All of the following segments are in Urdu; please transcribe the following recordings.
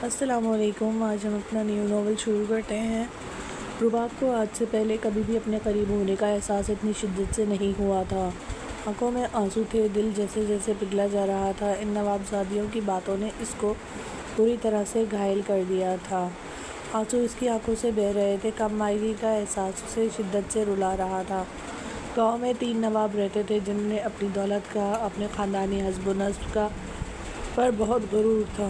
السلام علیکم۔ آج ہم اپنا نیو ناول شروع کرتے ہیں۔ رباب کو آج سے پہلے کبھی بھی اپنے قریب ہونے کا احساس اتنی شدت سے نہیں ہوا تھا۔ آنکھوں میں آنسو تھے، دل جیسے جیسے پگھلا جا رہا تھا۔ ان نوابزادیوں کی باتوں نے اس کو پوری طرح سے گھائل کر دیا تھا۔ آنسو اس کی آنکھوں سے بہہ رہے تھے، کم مائگی کا احساس اسے شدت سے رلا رہا تھا۔ گاؤں میں 3 نواب رہتے تھے جنہیں اپنی دولت کا، اپنے خاندانی حسب و نسب کا پر بہت غرور تھا۔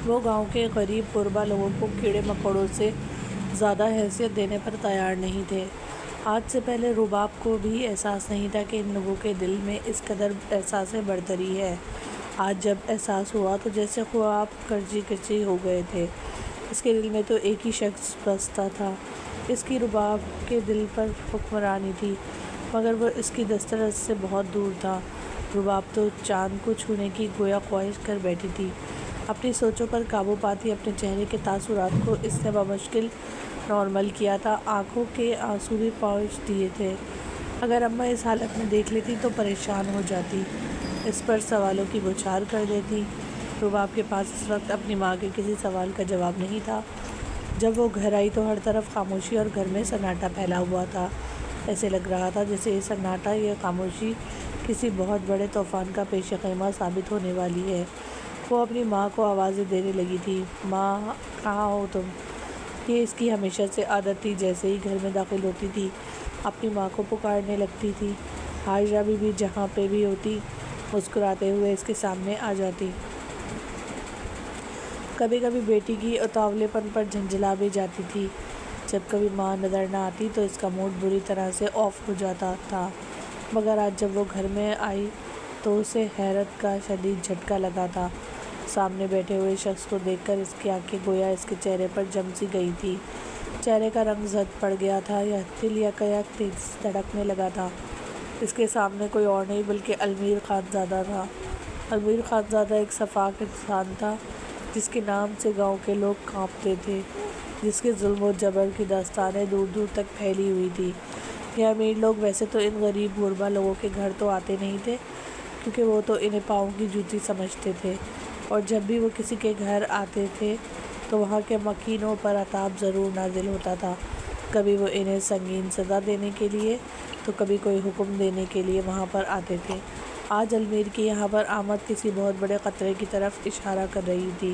وہ گاؤں کے غریب غربا لوگوں کو کیڑے مکوڑوں سے زیادہ حیثیت دینے پر تیار نہیں تھے۔ آج سے پہلے رباب کو بھی احساس نہیں تھا کہ ان لوگوں کے دل میں اس قدر احساس برتری ہے۔ آج جب احساس ہوا تو جیسے خواب کرچی کرچی ہو گئے تھے۔ اس کے دل میں تو ایک ہی شخص بستا تھا۔ اس کی رباب کے دل پر حکمرانی تھی، مگر وہ اس کی دسترس سے بہت دور تھا۔ رباب تو چاند کو چھونے کی گویا خواہش کر بیٹھی تھی۔ اپنی سوچوں پر قابو پاتی اپنے چہرے کے تاثرات کو اس نے بمشکل نارمل کیا تھا۔ آنکھوں کے آنسو بھی پہنچ دیے تھے۔ اگر اماں اس حالت میں دیکھ لیتی تو پریشان ہو جاتی، اس پر سوالوں کی بوچھار کر دیتی۔ رباب کے پاس اس وقت اپنی ماں کے کسی سوال کا جواب نہیں تھا۔ جب وہ گھر آئی تو ہر طرف خاموشی اور گھر میں سناٹا پھیلا ہوا تھا۔ ایسے لگ رہا تھا جیسے یہ سناٹا، یہ خاموشی کسی بہت بڑے طوفان کا پیش خیمہ ثابت ہونے والی ہے۔ وہ اپنی ماں کو آوازیں دینے لگی تھی، ماں کہاں ہو تم؟ یہ اس کی ہمیشہ سے عادت تھی۔ جیسے ہی گھر میں داخل ہوتی تھی اپنی ماں کو پکارنے لگتی تھی۔ حاجرہ بی بی جہاں پہ بھی ہوتی مسکراتے ہوئے اس کے سامنے آ جاتی۔ کبھی کبھی بیٹی کی اتاولے پن پر جھنجھلا بھی جاتی تھی۔ جب کبھی ماں نظر نہ آتی تو اس کا موڈ بری طرح سے آف ہو جاتا تھا۔ مگر آج جب وہ گھر میں آئی تو اسے حیرت کا شدید جھٹکا لگا تھا۔ سامنے بیٹھے ہوئے شخص کو دیکھ کر اس کی آنکھیں گویا اس کے چہرے پر جم سی گئی تھی۔ چہرے کا رنگ زرد پڑ گیا تھا، دل یکایک تیز دھڑکنے لگا تھا۔ اس کے سامنے کوئی اور نہیں بلکہ المیر خانزادہ تھا۔ المیر خانزادہ ایک سفاک انسان تھا جس کے نام سے گاؤں کے لوگ کانپتے تھے، جس کے ظلم و جبر کی داستانیں دور دور تک پھیلی ہوئی تھی۔ یہ امیر لوگ ویسے تو ان غریب غربا لوگوں کے گھر تو آتے نہیں تھے، کیونکہ وہ تو انہیں پاؤں کی جوتی سمجھتے تھے، اور جب بھی وہ کسی کے گھر آتے تھے تو وہاں کے مکینوں پر عذاب ضرور نازل ہوتا تھا۔ کبھی وہ انہیں سنگین سزا دینے کے لیے تو کبھی کوئی حکم دینے کے لیے وہاں پر آتے تھے۔ آج المیر کی یہاں پر آمد کسی بہت بڑے خطرے کی طرف اشارہ کر رہی تھی۔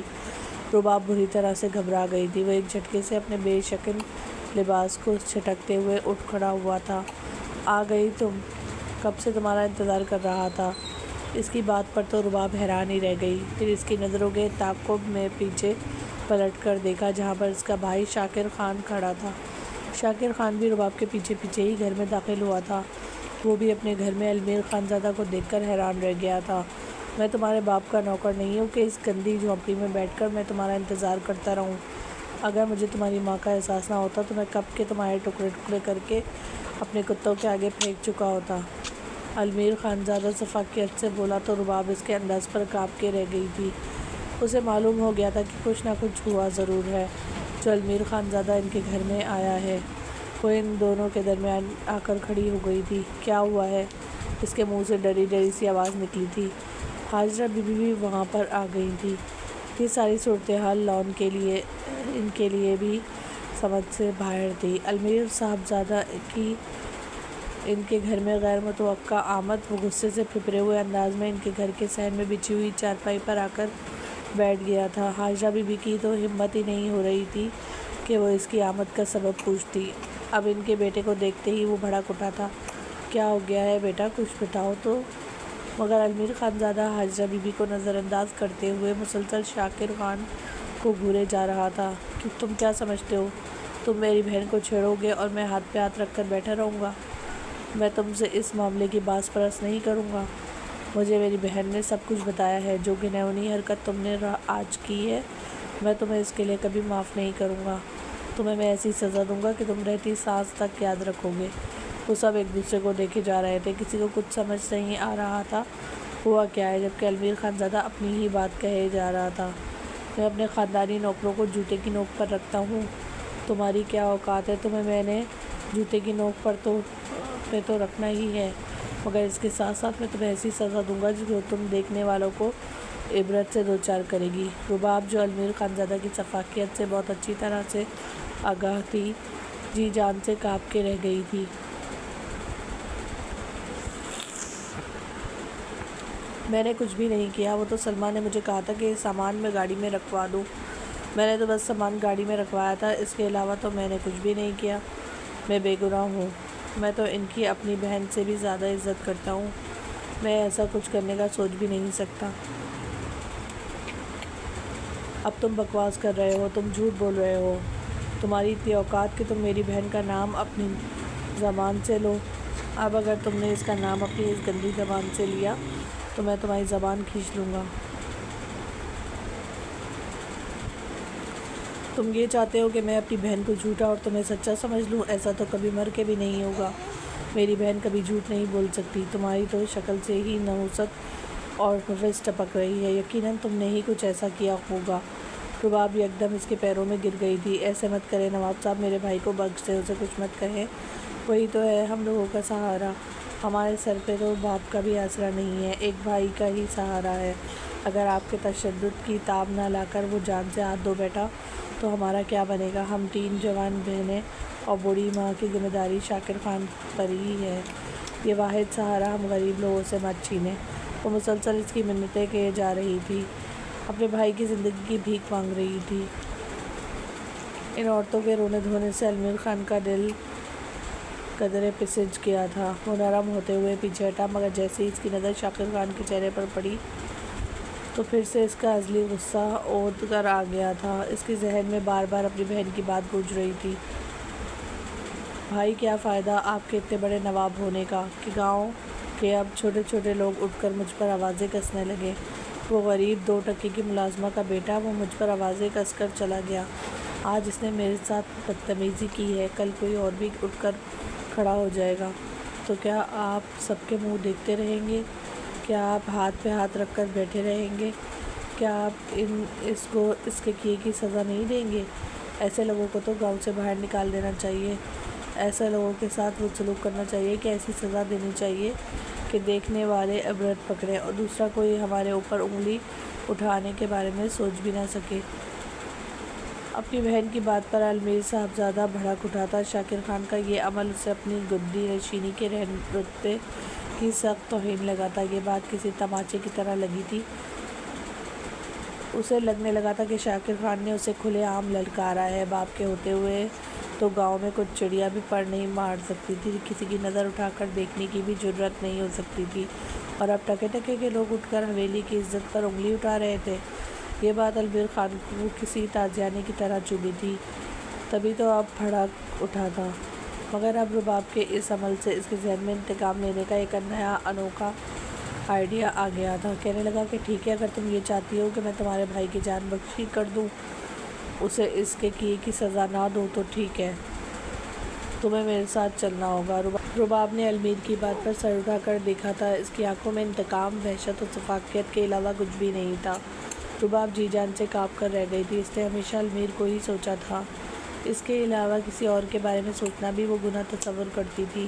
رباب بری طرح سے گھبرا گئی تھی۔ وہ ایک جھٹکے سے اپنے بے شکل لباس کو چھٹکتے ہوئے اٹھ کھڑا ہوا تھا۔ آ گئی تم؟ کب سے تمہارا انتظار کر رہا تھا۔ اس کی بات پر تو رباب حیران ہی رہ گئی۔ پھر اس کی نظروں کے تعاقب میں پیچھے پلٹ کر دیکھا جہاں پر اس کا بھائی شاکر خان کھڑا تھا۔ شاکر خان بھی رباب کے پیچھے پیچھے ہی گھر میں داخل ہوا تھا۔ وہ بھی اپنے گھر میں المیر خانزادہ کو دیکھ کر حیران رہ گیا تھا۔ میں تمہارے باپ کا نوکر نہیں ہوں کہ اس گندی جھونپڑی میں بیٹھ کر میں تمہارا انتظار کرتا رہوں۔ اگر مجھے تمہاری ماں کا احساس نہ ہوتا تو میں کب کے تمہارے ٹکڑے ٹکڑے کر کے اپنے کتوں کے آگے پھینک چکا ہوتا۔ المیر خانزادہ شفقت سے بولا تو رباب اس کے انداز پر کانپ کے رہ گئی تھی۔ اسے معلوم ہو گیا تھا کہ کچھ نہ کچھ ہوا ضرور ہے جو المیر خانزادہ ان کے گھر میں آیا ہے۔ وہ ان دونوں کے درمیان آ کر کھڑی ہو گئی تھی۔ کیا ہوا ہے؟ اس کے منہ سے ڈری ڈری سی آواز نکلی تھی۔ حاجرہ بی بی بھی وہاں پر آ گئی تھی۔ یہ ساری صورتحال لون کے لیے ان کے لیے بھی سمجھ سے باہر تھی۔ المیر صاحبزادہ کی ان کے گھر میں غیر متوقع آمد، وہ غصے سے پھپھرے ہوئے انداز میں ان کے گھر کے صحن میں بچھی ہوئی چارپائی پر آ کر بیٹھ گیا تھا۔ حاجرہ بی بی کی تو ہمت ہی نہیں ہو رہی تھی کہ وہ اس کی آمد کا سبب پوچھتی۔ اب ان کے بیٹے کو دیکھتے ہی وہ بھڑک اٹھا تھا۔ کیا ہو گیا ہے بیٹا، کچھ بتاؤ تو۔ مگر Almir Khanzada Hajra be be کو نظر انداز کرتے ہوئے مسلسل شاکر خان کو گھورے جا رہا تھا۔ تم کیا سمجھتے ہو تم میری بہن کو چھیڑو گے اور میں ہاتھ پہ ہاتھ رکھ کر بیٹھا رہوں گا؟ میں تم سے اس معاملے کی باز پرس نہیں کروں گا۔ مجھے میری بہن نے سب کچھ بتایا ہے۔ جو گھناؤنی حرکت تم نے آج کی ہے میں تمہیں اس کے لیے کبھی معاف نہیں کروں گا۔ تمہیں میں ایسی سزا دوں گا کہ تم رہتی سانس تک یاد رکھو گے۔ وہ سب ایک دوسرے کو دیکھے جا رہے تھے، کسی کو کچھ سمجھ نہیں آ رہا تھا ہوا کیا ہے، جبکہ المیر خانزادہ اپنی ہی بات کہے جا رہا تھا۔ میں اپنے خاندانی نوکروں کو جوتے کی نوک پر رکھتا ہوں۔ تمہاری کیا اوقات ہے، تمہیں میں نے جوتے کی نوک پر تو رکھنا ہی ہے، مگر اس کے ساتھ ساتھ میں تمہیں ایسی سزا دوں گا جو تم دیکھنے والوں کو عبرت سے دوچار کرے گی۔ رباب جو المیر خانزادہ کی شفافیت سے بہت اچھی طرح سے آگاہ تھی، جی جان سے کانپ کے رہ گئی تھی۔ میں نے کچھ بھی نہیں کیا، وہ تو سلمہ نے مجھے کہا تھا کہ سامان میں گاڑی میں رکھوا دوں، میں نے تو بس سامان گاڑی میں رکھوایا تھا، اس کے علاوہ تو میں نے کچھ بھی نہیں کیا۔ میں بے گناہ ہوں، میں تو ان کی اپنی بہن سے بھی زیادہ عزت کرتا ہوں، میں ایسا کچھ کرنے کا سوچ بھی نہیں سکتا۔ اب تم بکواس کر رہے ہو، تم جھوٹ بول رہے ہو، تمہاری اتنی اوقات کہ تم میری بہن کا نام اپنی زبان سے لو۔ اب اگر تم نے اس کا نام اپنی اس گندی زبان سے لیا تو میں تمہاری زبان کھینچ لوں گا۔ تم یہ چاہتے ہو کہ میں اپنی بہن کو جھوٹا اور تمہیں سچا سمجھ لوں؟ ایسا تو کبھی مر کے بھی نہیں ہوگا، میری بہن کبھی جھوٹ نہیں بول سکتی، تمہاری تو شکل سے ہی نحوست اور نفس ٹپک رہی ہے، یقیناً تم نے ہی کچھ ایسا کیا ہوگا۔ رباب یکدم اس کے پیروں میں گر گئی تھی۔ ایسے مت کریں نواب صاحب، میرے بھائی کو بخش دیں، اسے کچھ مت کہیں، وہی تو ہے ہم لوگوں کا سہارا، ہمارے سر پہ تو باپ کا بھی آسرا نہیں ہے، ایک بھائی کا ہی سہارا ہے، اگر آپ کے تشدد کی تاب نہ لا کر وہ جان سے ہاتھ دھو بیٹھا تو ہمارا کیا بنے گا؟ ہم 3 جوان بہنیں اور بوڑھی ماں کی ذمہ داری شاکر خان پر ہی ہے، یہ واحد سہارا ہم غریب لوگوں سے مت چھینیں۔ وہ مسلسل اس کی منتیں کیے جا رہی تھی، اپنے بھائی کی زندگی کی بھیک مانگ رہی تھی۔ ان عورتوں کے رونے دھونے سے المیر خان کا دل قدرے پسج گیا تھا، وہ نرم ہوتے ہوئے پیچھے ہٹا، مگر جیسے ہی اس کی نظر شاکر خان کے چہرے پر پڑی تو پھر سے اس کا ازلی غصہ اودھ کر آ گیا تھا۔ اس کے ذہن میں بار بار اپنی بہن کی بات گونج رہی تھی، بھائی کیا فائدہ آپ کے اتنے بڑے نواب ہونے کا کہ گاؤں کے اب چھوٹے چھوٹے لوگ اٹھ کر مجھ پر آوازیں کسنے لگے، وہ غریب 2 ٹکے کی ملازمہ کا بیٹا، وہ مجھ پر آوازیں کس کر چلا گیا، آج اس نے میرے ساتھ بدتمیزی کی ہے، کل کوئی اور بھی اٹھ کر کھڑا ہو جائے گا تو کیا آپ سب کے منہ دیکھتے رہیں گے؟ کیا آپ ہاتھ پہ ہاتھ رکھ کر بیٹھے رہیں گے؟ کیا آپ اس کو اس کے کیے کی سزا نہیں دیں گے؟ ایسے لوگوں کو تو گاؤں سے باہر نکال دینا چاہیے، ایسے لوگوں کے ساتھ وہ سلوک کرنا چاہیے کہ ایسی سزا دینی چاہیے کہ دیکھنے والے عبرت پکڑیں اور دوسرا کوئی ہمارے اوپر انگلی اٹھانے کے بارے میں سوچ بھی نہ سکے۔ اپنی بہن کی بات پر المیر صاحبزادہ بھڑک اٹھا تھا، شاکر خان کا یہ عمل اسے اپنی گدی نشینی کے رتبے کی سخت توہین لگا تھا، یہ بات کسی تماچے کی طرح لگی تھی، اسے لگنے لگا تھا کہ شاکر خان نے اسے کھلے عام للکارا ہے، باپ کے ہوتے ہوئے تو گاؤں میں کچھ چڑیا بھی پر نہیں مار سکتی تھی، کسی کی نظر اٹھا کر دیکھنے کی بھی جرات نہیں ہو سکتی تھی، اور اب ٹکے ٹکے کے لوگ اٹھ کر حویلی کی عزت پر انگلی اٹھا رہے تھے۔ یہ بات المیر خان کو کسی تازیانے کی طرح چبھی تھی، تبھی تو اب بھڑک اٹھا تھا، مگر اب رباب کے اس عمل سے اس کے ذہن میں انتقام لینے کا ایک نیا انوکھا آئیڈیا آ گیا تھا۔ کہنے لگا کہ ٹھیک ہے، اگر تم یہ چاہتی ہو کہ میں تمہارے بھائی کی جان بخشی کر دوں، اسے اس کے کیے کی سزا نہ دوں تو ٹھیک ہے، تمہیں میرے ساتھ چلنا ہوگا۔ رباب نے المیر کی بات پر سر اٹھا کر دیکھا تھا، اس کی آنکھوں میں انتقام، وحشت اور شفقت کے علاوہ کچھ بھی نہیں تھا۔ رباب جی جان سے کانپ کر رہ گئی تھی، اس نے ہمیشہ المیر کو ہی سوچا تھا، اس کے علاوہ کسی اور کے بارے میں سوچنا بھی وہ گناہ تصور کرتی تھی۔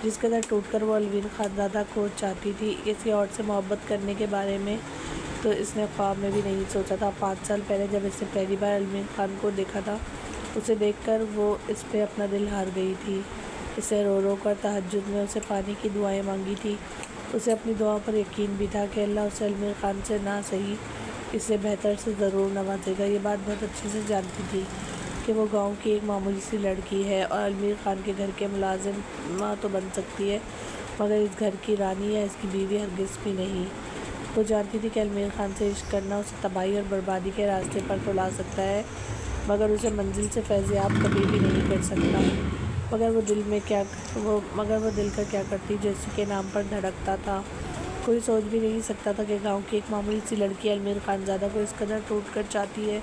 جس قدر ٹوٹ کر وہ المیر خانزادہ کو چاہتی تھی، کسی اور سے محبت کرنے کے بارے میں تو اس نے خواب میں بھی نہیں سوچا تھا۔ 5 سال پہلے جب اس نے پہلی بار المیر خان کو دیکھا تھا، اسے دیکھ کر وہ اس پہ اپنا دل ہار گئی تھی، اسے رو رو کر تہجد میں اسے پانی کی دعائیں مانگی تھی، اسے اپنی دعاؤں پر یقین بھی تھا کہ اللہ اسے المیر خان سے نہ صحیح اس سے بہتر سے ضرور نوازے گا۔ یہ بات بہت اچھے سے جانتی تھی کہ وہ گاؤں کی ایک معمولی سی لڑکی ہے اور المیر خان کے گھر کے ملازمہ تو بن سکتی ہے، مگر اس گھر کی رانی یا اس کی بیوی ہرگز بھی نہیں۔ وہ جانتی تھی کہ المیر خان سے عشق کرنا اسے تباہی اور بربادی کے راستے پر تو لا سکتا ہے، مگر اسے منزل سے فیضیاب کبھی بھی نہیں کر سکتا۔ مگر وہ دل کا کیا کرتی جو اسی کے نام پر دھڑکتا تھا؟ کوئی سوچ بھی نہیں سکتا تھا کہ گاؤں کی ایک معمولی سی لڑکی المیر خانزادہ کو اس قدر ٹوٹ کر چاہتی ہے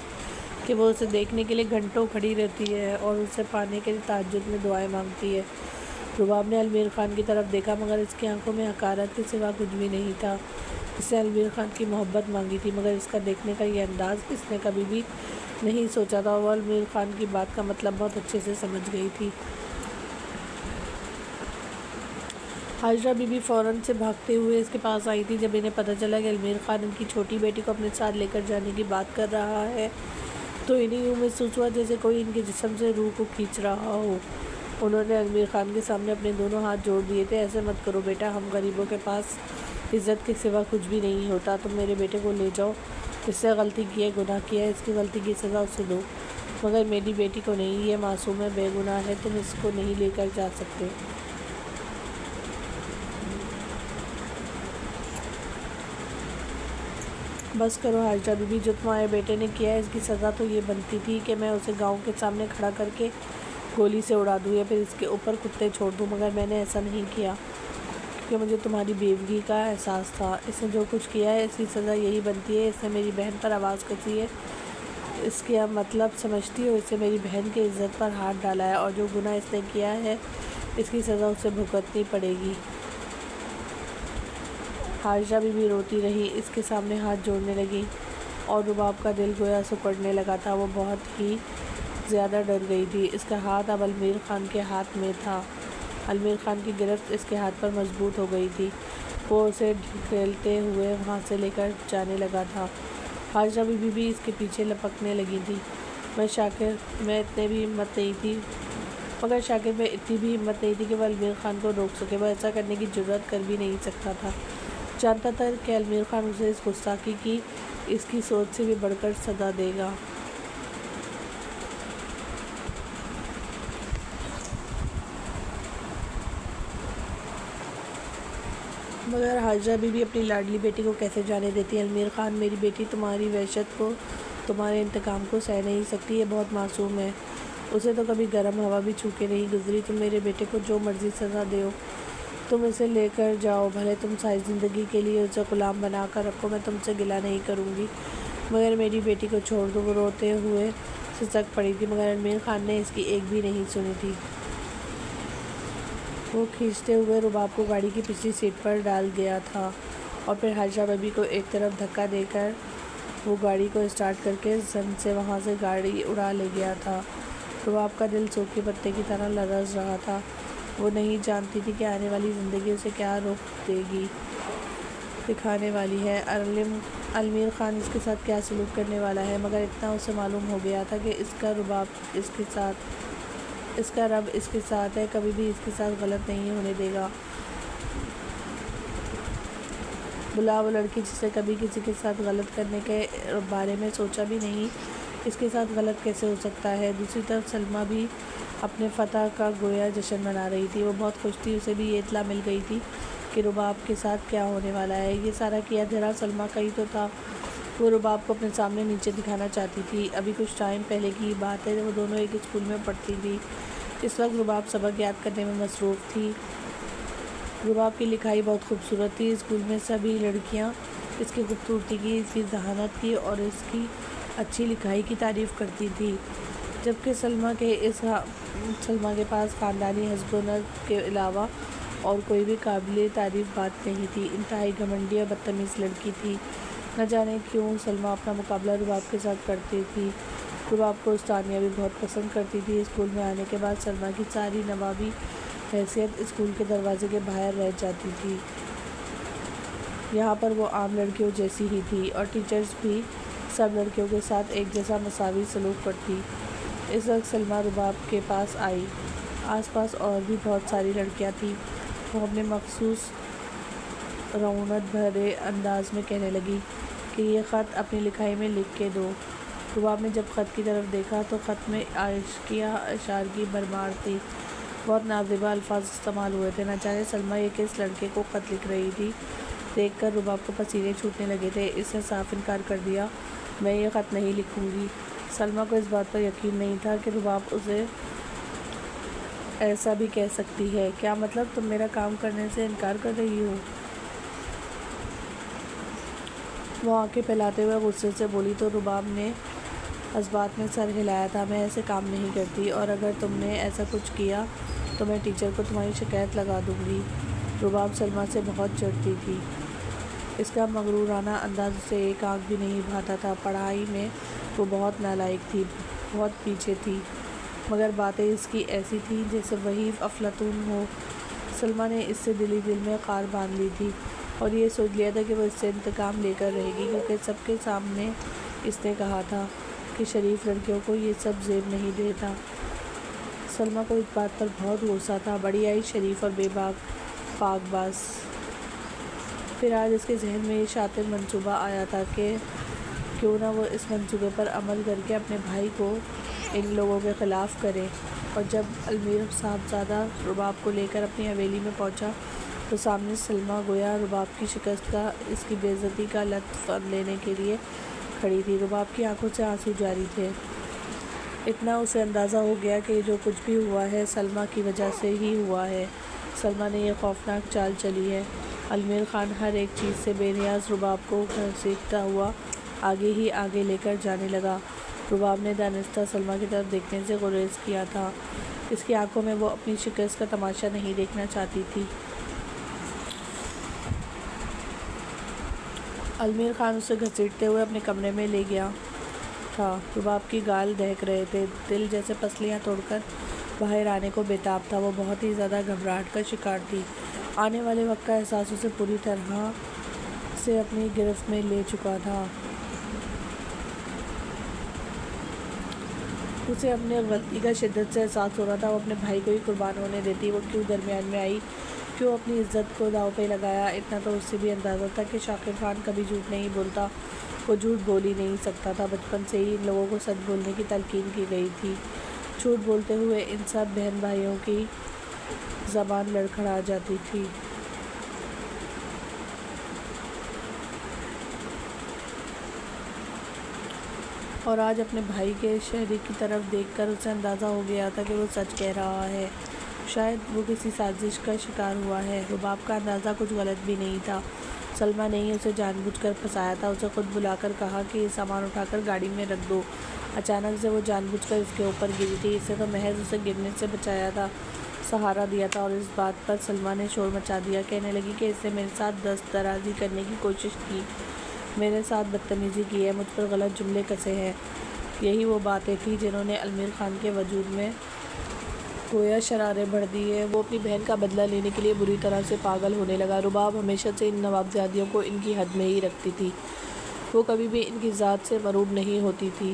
کہ وہ اسے دیکھنے کے لیے گھنٹوں کھڑی رہتی ہے اور اسے پانے کے لیے تہجد میں دعائیں مانگتی ہے۔ رباب نے المیر خان کی طرف دیکھا، مگر اس کی آنکھوں میں حقارت کے سوا کچھ بھی نہیں تھا۔ اس نے المیر خان کی محبت مانگی تھی، مگر اس کا دیکھنے کا یہ انداز اس نے کبھی بھی نہیں سوچا تھا۔ وہ المیر خان کی بات کا مطلب بہت اچھے سے سمجھ گئی تھی۔ حاجرہ بی بی فوراً سے بھاگتے ہوئے اس کے پاس آئی تھی۔ جب انہیں پتہ چلا کہ علمیر خان ان کی چھوٹی بیٹی کو اپنے ساتھ لے کر جانے کی بات کر رہا ہے تو انہیں یوں محسوس ہوا جیسے کوئی ان کے جسم سے روح کو کھینچ رہا ہو۔ انہوں نے علمیر خان کے سامنے اپنے دونوں ہاتھ جوڑ دیے تھے۔ ایسے مت کرو بیٹا، ہم غریبوں کے پاس عزت کے سوا کچھ بھی نہیں ہوتا۔ تم میرے بیٹے کو لے جاؤ، اس سے غلطی کی ہے، گناہ کیا ہے، اس کی غلطی کی سزا اسے دو، مگر میری بیٹی کو نہیں، یہ معصوم ہے، بے گناہ ہے، تم اس کو نہیں لے کر جا سکتے۔ بس کرو حاجرہ بی بی، جو تمہارے بیٹے نے کیا ہے اس کی سزا تو یہ بنتی تھی کہ میں اسے گاؤں کے سامنے کھڑا کر کے گولی سے اڑا دوں یا پھر اس کے اوپر کتے چھوڑ دوں، مگر میں نے ایسا نہیں کیا کیونکہ مجھے تمہاری بیوگی کا احساس تھا۔ اس نے جو کچھ کیا ہے اس کی سزا یہی بنتی ہے۔ اس نے میری بہن پر آواز کسی ہے، اس کا مطلب سمجھتی ہو، اس سے میری بہن کی عزت پر ہاتھ ڈالا ہے، اور جو گناہ اس نے کیا ہے اس کی سزا اسے بھگتنی پڑے گی۔ حاجرہ بی بی روتی رہی، اس کے سامنے ہاتھ جوڑنے لگی اور رباب کا دل گویا سکڑنے لگا تھا۔ وہ بہت ہی زیادہ ڈر گئی تھی۔ اس کا ہاتھ اب علمیر خان کے ہاتھ میں تھا۔ علمیر خان کی گرفت اس کے ہاتھ پر مضبوط ہو گئی تھی۔ وہ اسے ڈھکیلتے ہوئے وہاں سے لے کر جانے لگا تھا۔ حاجرہ بی بی بھی اس کے پیچھے لپکنے لگی تھی۔ مگر شاکر میں اتنی بھی ہمت نہیں تھی کہ وہ علمیر خان کو روک سکے۔ وہ ایسا کرنے کی جرأت کر بھی نہیں سکتا تھا۔ جانتا تھا کہ علمیر خان اسے اس گستاخی کی اس کی سوچ سے بھی بڑھ کر سزا دے گا۔ مگر حاجرہ بی بی اپنی لاڈلی بیٹی کو کیسے جانے دیتی؟ علمیر خان، میری بیٹی تمہاری وحشت کو، تمہارے انتقام کو سہ نہیں سکتی، یہ بہت معصوم ہے، اسے تو کبھی گرم ہوا بھی چھو کے نہیں گزری۔ تم میرے بیٹے کو جو مرضی سزا دو، تم اسے لے کر جاؤ، بھلے تم ساری زندگی کے لیے اسے غلام بنا کر رکھو، میں تم سے گلہ نہیں کروں گی، مگر میری بیٹی کو چھوڑ دو۔ وہ روتے ہوئے سسک پڑی تھی، مگر علمیر خان نے اس کی ایک بھی نہیں سنی تھی۔ وہ کھینچتے ہوئے رباب کو گاڑی کی پچھلی سیٹ پر ڈال گیا تھا اور پھر حاجرہ بی بی کو ایک طرف دھکا دے کر وہ گاڑی کو اسٹارٹ کر کے زن سے وہاں سے گاڑی اڑا لے گیا تھا۔ رباب کا دل سوکھے پتے کی طرح لرز رہا تھا۔ وہ نہیں جانتی تھی کہ آنے والی زندگی اسے کیا رخ دکھانے والی ہے، علمیر خان اس کے ساتھ کیا سلوک کرنے والا ہے، مگر اتنا اسے معلوم ہو گیا تھا کہ اس کا رب اس کے ساتھ ہے، کبھی بھی اس کے ساتھ غلط نہیں ہونے دے گا۔ بلا وہ لڑکی جسے کبھی کسی کے ساتھ غلط کرنے کے بارے میں سوچا بھی نہیں، اس کے ساتھ غلط کیسے ہو سکتا ہے؟ دوسری طرف سلمیٰ بھی اپنے فتح کا گویا جشن منا رہی تھی۔ وہ بہت خوش تھی، اسے بھی یہ اطلاع مل گئی تھی کہ رباب کے ساتھ کیا ہونے والا ہے۔ یہ سارا کیا دھرا سلمیٰ کا ہی تو تھا۔ وہ رباب کو اپنے سامنے نیچے دکھانا چاہتی تھی۔ ابھی کچھ ٹائم پہلے کی بات ہے، وہ دونوں ایک اسکول میں پڑھتی تھی۔ اس وقت رباب سبق یاد کرنے میں مصروف تھی۔ رباب کی لکھائی بہت خوبصورت تھی۔ اسکول میں سبھی لڑکیاں اس کی خوبصورتی کی، اس کی ذہانت کی اور اس کی اچھی لکھائی کی تعریف کرتی تھی، جبکہ سلمیٰ کے پاس خاندانی حسب و نسب کے علاوہ اور کوئی بھی قابل تعریف بات نہیں تھی۔ انتہائی گھمنڈی اور بدتمیز لڑکی تھی۔ نہ جانے کیوں سلمیٰ اپنا مقابلہ رباب کے ساتھ کرتی تھی۔ رباب کو ثانیہ بھی بہت پسند کرتی تھی۔ اسکول میں آنے کے بعد سلمیٰ کی ساری نوابی حیثیت اسکول کے دروازے کے باہر رہ جاتی تھی۔ یہاں پر وہ عام لڑکیوں جیسی ہی تھی اور ٹیچرز بھی سب لڑکیوں کے ساتھ ایک جیسا مساوی سلوک کرتی۔ اس وقت سلمیٰ رباب کے پاس آئی۔ آس پاس اور بھی بہت ساری لڑکیاں تھیں۔ وہ اپنے مخصوص رعونت بھرے انداز میں کہنے لگی کہ یہ خط اپنی لکھائی میں لکھ کے دو۔ رباب نے جب خط کی طرف دیکھا تو خط میں عاشقیہ اشعار کی بھرمار تھی۔ بہت نازیبا الفاظ استعمال ہوئے تھے۔ نہ جانے سلمیٰ یہ کس لڑکے کو خط لکھ رہی تھی، دیکھ کر رباب کو پسینے چھوٹنے لگے تھے۔ اس نے صاف انکار کر دیا، میں یہ خط نہیں لکھوں گی۔ سلمیٰ کو اس بات پر یقین نہیں تھا کہ رباب اسے ایسا بھی کہہ سکتی ہے۔ کیا مطلب؟ تم میرا کام کرنے سے انکار کر رہی ہو؟ وہ آنکھیں پھیلاتے ہوئے غصے سے بولی تو رباب نے اس بات میں سر ہلایا تھا۔ میں ایسے کام نہیں کرتی، اور اگر تم نے ایسا کچھ کیا تو میں ٹیچر کو تمہاری شکایت لگا دوں گی۔ رباب سلمیٰ سے بہت چڑھتی تھی۔ اس کا مغرورانہ انداز اسے ایک آنکھ بھی نہیں بھاتا تھا۔ پڑھائی میں وہ بہت نالائق تھی، بہت پیچھے تھی، مگر باتیں اس کی ایسی تھیں جیسے وہی افلاطون ہو۔ سلمیٰ نے اس سے دل میں خار باندھ لی تھی اور یہ سوچ لیا تھا کہ وہ اس سے انتقام لے کر رہے گی، کیونکہ سب کے سامنے اس نے کہا تھا کہ شریف لڑکیوں کو یہ سب زیب نہیں دیتا۔ سلمیٰ کو اس بات پر بہت غصہ تھا، بڑی آئی شریف اور بے باک پاک باز۔ پھر آج اس کے ذہن میں یہ شاطر منصوبہ آیا تھا کہ کیوں نہ وہ اس منصوبے پر عمل کر کے اپنے بھائی کو ان لوگوں کے خلاف کرے۔ اور جب المیر صاحبزادہ رباب کو لے کر اپنی حویلی میں پہنچا تو سامنے سلمیٰ گویا رباب کی شکست کا، اس کی بے عزتی کا لطف لینے کے لیے کھڑی تھی۔ رباب کی آنکھوں سے آنسو جاری تھے۔ اتنا اسے اندازہ ہو گیا کہ جو کچھ بھی ہوا ہے سلمیٰ کی وجہ سے ہی ہوا ہے۔ سلمیٰ نے یہ خوفناک چال چلی ہے۔ المیر خان ہر ایک چیز سے بے نیاز رباب کو گھسیٹتا ہوا آگے ہی آگے لے کر جانے لگا۔ رباب نے دانستہ سلمیٰ کی طرف دیکھنے سے گریز کیا تھا۔ اس کی آنکھوں میں وہ اپنی شکست کا تماشا نہیں دیکھنا چاہتی تھی۔ المیر خان اسے گھسیٹتے ہوئے اپنے کمرے میں لے گیا تھا۔ رباب کی گال دہک رہے تھے، دل جیسے پسلیاں توڑ کر باہر آنے کو بے تاب تھا۔ وہ بہت ہی زیادہ گھبراہٹ کا شکار تھی۔ آنے والے وقت کا احساس اسے پوری طرح سے اپنی گرفت میں لے چکا تھا۔ اسے اپنے غلطی کا شدت سے احساس ہو رہا تھا۔ وہ اپنے بھائی کو ہی قربان ہونے دیتی، وہ کیوں درمیان میں آئی، کیوں اپنی عزت کو داؤ پہ لگایا۔ اتنا تو اس سے بھی اندازہ تھا کہ شاکر خان کبھی جھوٹ نہیں بولتا، وہ جھوٹ بول ہی نہیں سکتا تھا۔ بچپن سے ہی ان لوگوں کو سچ بولنے کی تلقین کی گئی تھی۔ جھوٹ بولتے ہوئے ان سب بہن بھائیوں کی زبان لڑکھڑا جاتی تھی۔ اور آج اپنے بھائی کے شہری کی طرف دیکھ کر اسے اندازہ ہو گیا تھا کہ وہ سچ کہہ رہا ہے، شاید وہ کسی سازش کا شکار ہوا ہے۔ رباب کا اندازہ کچھ غلط بھی نہیں تھا۔ سلمیٰ نے ہی اسے جان بوجھ کر پھنسایا تھا۔ اسے خود بلا کر کہا کہ یہ سامان اٹھا کر گاڑی میں رکھ دو۔ اچانک سے وہ جان بوجھ کر اس کے اوپر گری تھی۔ اس نے تو محض اسے گرنے سے بچایا تھا، سہارا دیا تھا۔ اور اس بات پر سلمیٰ نے شور مچا دیا، کہنے لگی کہ اس نے میرے ساتھ دست درازی کرنے کی کوشش کی، میرے ساتھ بدتمیزی کی ہے، مجھ پر غلط جملے کسے ہیں۔ یہی وہ باتیں تھیں جنہوں نے المیر خان کے وجود میں گویا شراریں بھر دی ہیں۔ وہ اپنی بہن کا بدلہ لینے کے لیے بری طرح سے پاگل ہونے لگا۔ رباب ہمیشہ سے ان نوابزادیوں کو ان کی حد میں ہی رکھتی تھی، وہ کبھی بھی ان کی ذات سے مروب نہیں ہوتی تھی۔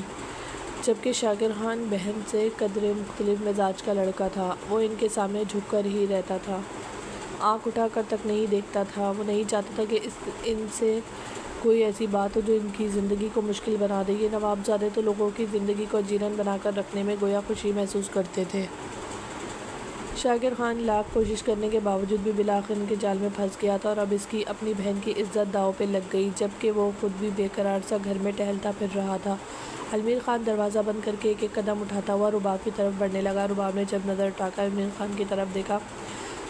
جبکہ شاکر خان بہن سے قدرے مختلف مزاج کا لڑکا تھا، وہ ان کے سامنے جھک کر ہی رہتا تھا، آنکھ اٹھا کر تک نہیں دیکھتا تھا۔ وہ نہیں چاہتا تھا کہ ان سے کوئی ایسی بات ہو جو ان کی زندگی کو مشکل بنا دے۔ یہ نوابزادے تو لوگوں کی زندگی کو جیرن بنا کر رکھنے میں گویا خوشی محسوس کرتے تھے۔ شاکر خان لاکھ کوشش کرنے کے باوجود بھی بالآخر ان کے جال میں پھنس گیا تھا، اور اب اس کی اپنی بہن کی عزت داؤ پہ لگ گئی، جبکہ وہ خود بھی بے قرار سا گھر میں ٹہلتا پھر رہا تھا۔ المیر خان دروازہ بند کر کے ایک ایک قدم اٹھاتا ہوا رباب کی طرف بڑھنے لگا۔ رباب نے جب نظر اٹھا کر المیر خان کی طرف دیکھا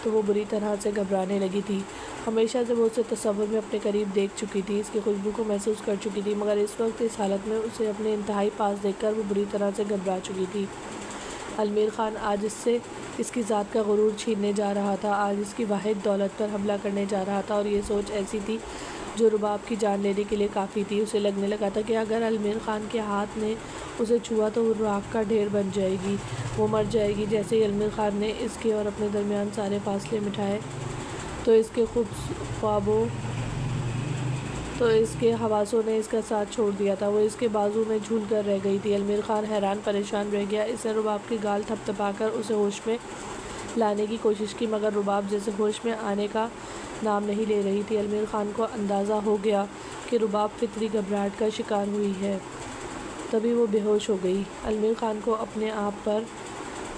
تو وہ بری طرح سے گھبرانے لگی تھی۔ ہمیشہ سے وہ اسے تصور میں اپنے قریب دیکھ چکی تھی، اس کی خوشبو کو محسوس کر چکی تھی، مگر اس وقت اس حالت میں اسے اپنے انتہائی پاس دیکھ کر وہ بری طرح سے گھبرا چکی تھی۔ المیر خان آج اس سے اس کی ذات کا غرور چھیننے جا رہا تھا، آج اس کی واحد دولت پر حملہ کرنے جا رہا تھا، اور یہ سوچ ایسی تھی جو رباب کی جان لینے کے لیے کافی تھی۔ اسے لگنے لگا تھا کہ اگر المیر خان کے ہاتھ نے اسے چھوا تو وہ راکھ کا ڈھیر بن جائے گی، وہ مر جائے گی۔ جیسے ہی المیر خان نے اس کے اور اپنے درمیان سارے فاصلے مٹائے تو اس کے حواسوں نے اس کا ساتھ چھوڑ دیا تھا، وہ اس کے بازو میں جھول کر رہ گئی تھی۔ المیر خان حیران پریشان رہ گیا۔ اس نے رباب کی گال تھپ تھپا کر اسے ہوش میں لانے کی کوشش کی، مگر رباب جیسے ہوش میں آنے کا نام نہیں لے رہی تھی۔ المیر خان کو اندازہ ہو گیا کہ رباب فطری گھبراہٹ کا شکار ہوئی ہے، تبھی وہ بے ہوش ہو گئی۔ المیر خان کو اپنے آپ پر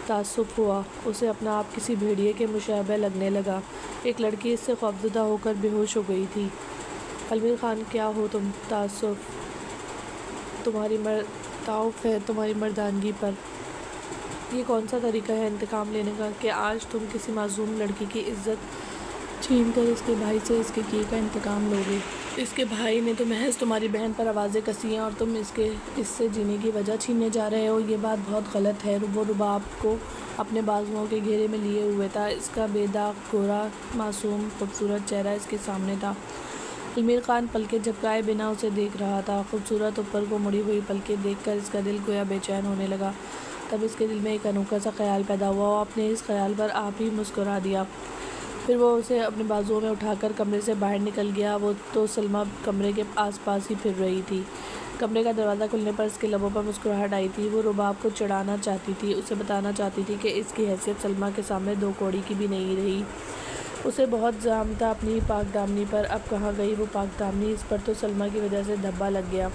تعصب ہوا، اسے اپنا آپ کسی بھیڑیے کے مشابہ لگنے لگا۔ ایک لڑکی اس سے خوفزدہ ہو کر بے ہوش ہو گئی تھی۔ المیر خان، کیا ہو تم؟ تعاف ہے تمہاری مردانگی پر، یہ کون سا طریقہ ہے انتقام لینے کا کہ آج تم کسی معصوم لڑکی کی عزت چھین کر اس کے بھائی سے اس کے کیے کا انتقام لو گے؟ اس کے بھائی نے تو محض تمہاری بہن پر آوازیں کسی ہیں اور تم اس سے جینے کی وجہ چھیننے جا رہے ہو۔ یہ بات بہت غلط ہے۔ وہ رباب کو اپنے بازوؤں کے گھیرے میں لیے ہوئے تھا، اس کا بے داغ گورا معصوم خوبصورت چہرہ اس کے سامنے تھا۔ المیر خان پلکیں جھپکائے بنا اسے دیکھ رہا تھا۔ خوبصورت اوپر کو مڑی ہوئی پلکیں دیکھ کر اس کا دل گویا بے چین ہونے لگا۔ تب اس کے دل میں ایک انوکھا سا خیال پیدا ہوا، وہ اپنے اس خیال پر آپ ہی مسکرا دیا۔ پھر وہ اسے اپنے بازوؤں میں اٹھا کر کمرے سے باہر نکل گیا۔ وہ تو سلمیٰ کمرے کے آس پاس ہی پھر رہی تھی۔ کمرے کا دروازہ کھلنے پر اس کے لبوں پر مسکراہٹ آئی تھی۔ وہ رباب کو چڑھانا چاہتی تھی، اسے بتانا چاہتی تھی کہ اس کی حیثیت سلمیٰ کے سامنے دو کوڑی کی بھی نہیں رہی۔ اسے بہت زام تھا اپنی پاک دامنی پر، اب کہاں گئی وہ پاک دامنی؟ اس پر تو سلمیٰ کی وجہ سے دھبا لگ گیا،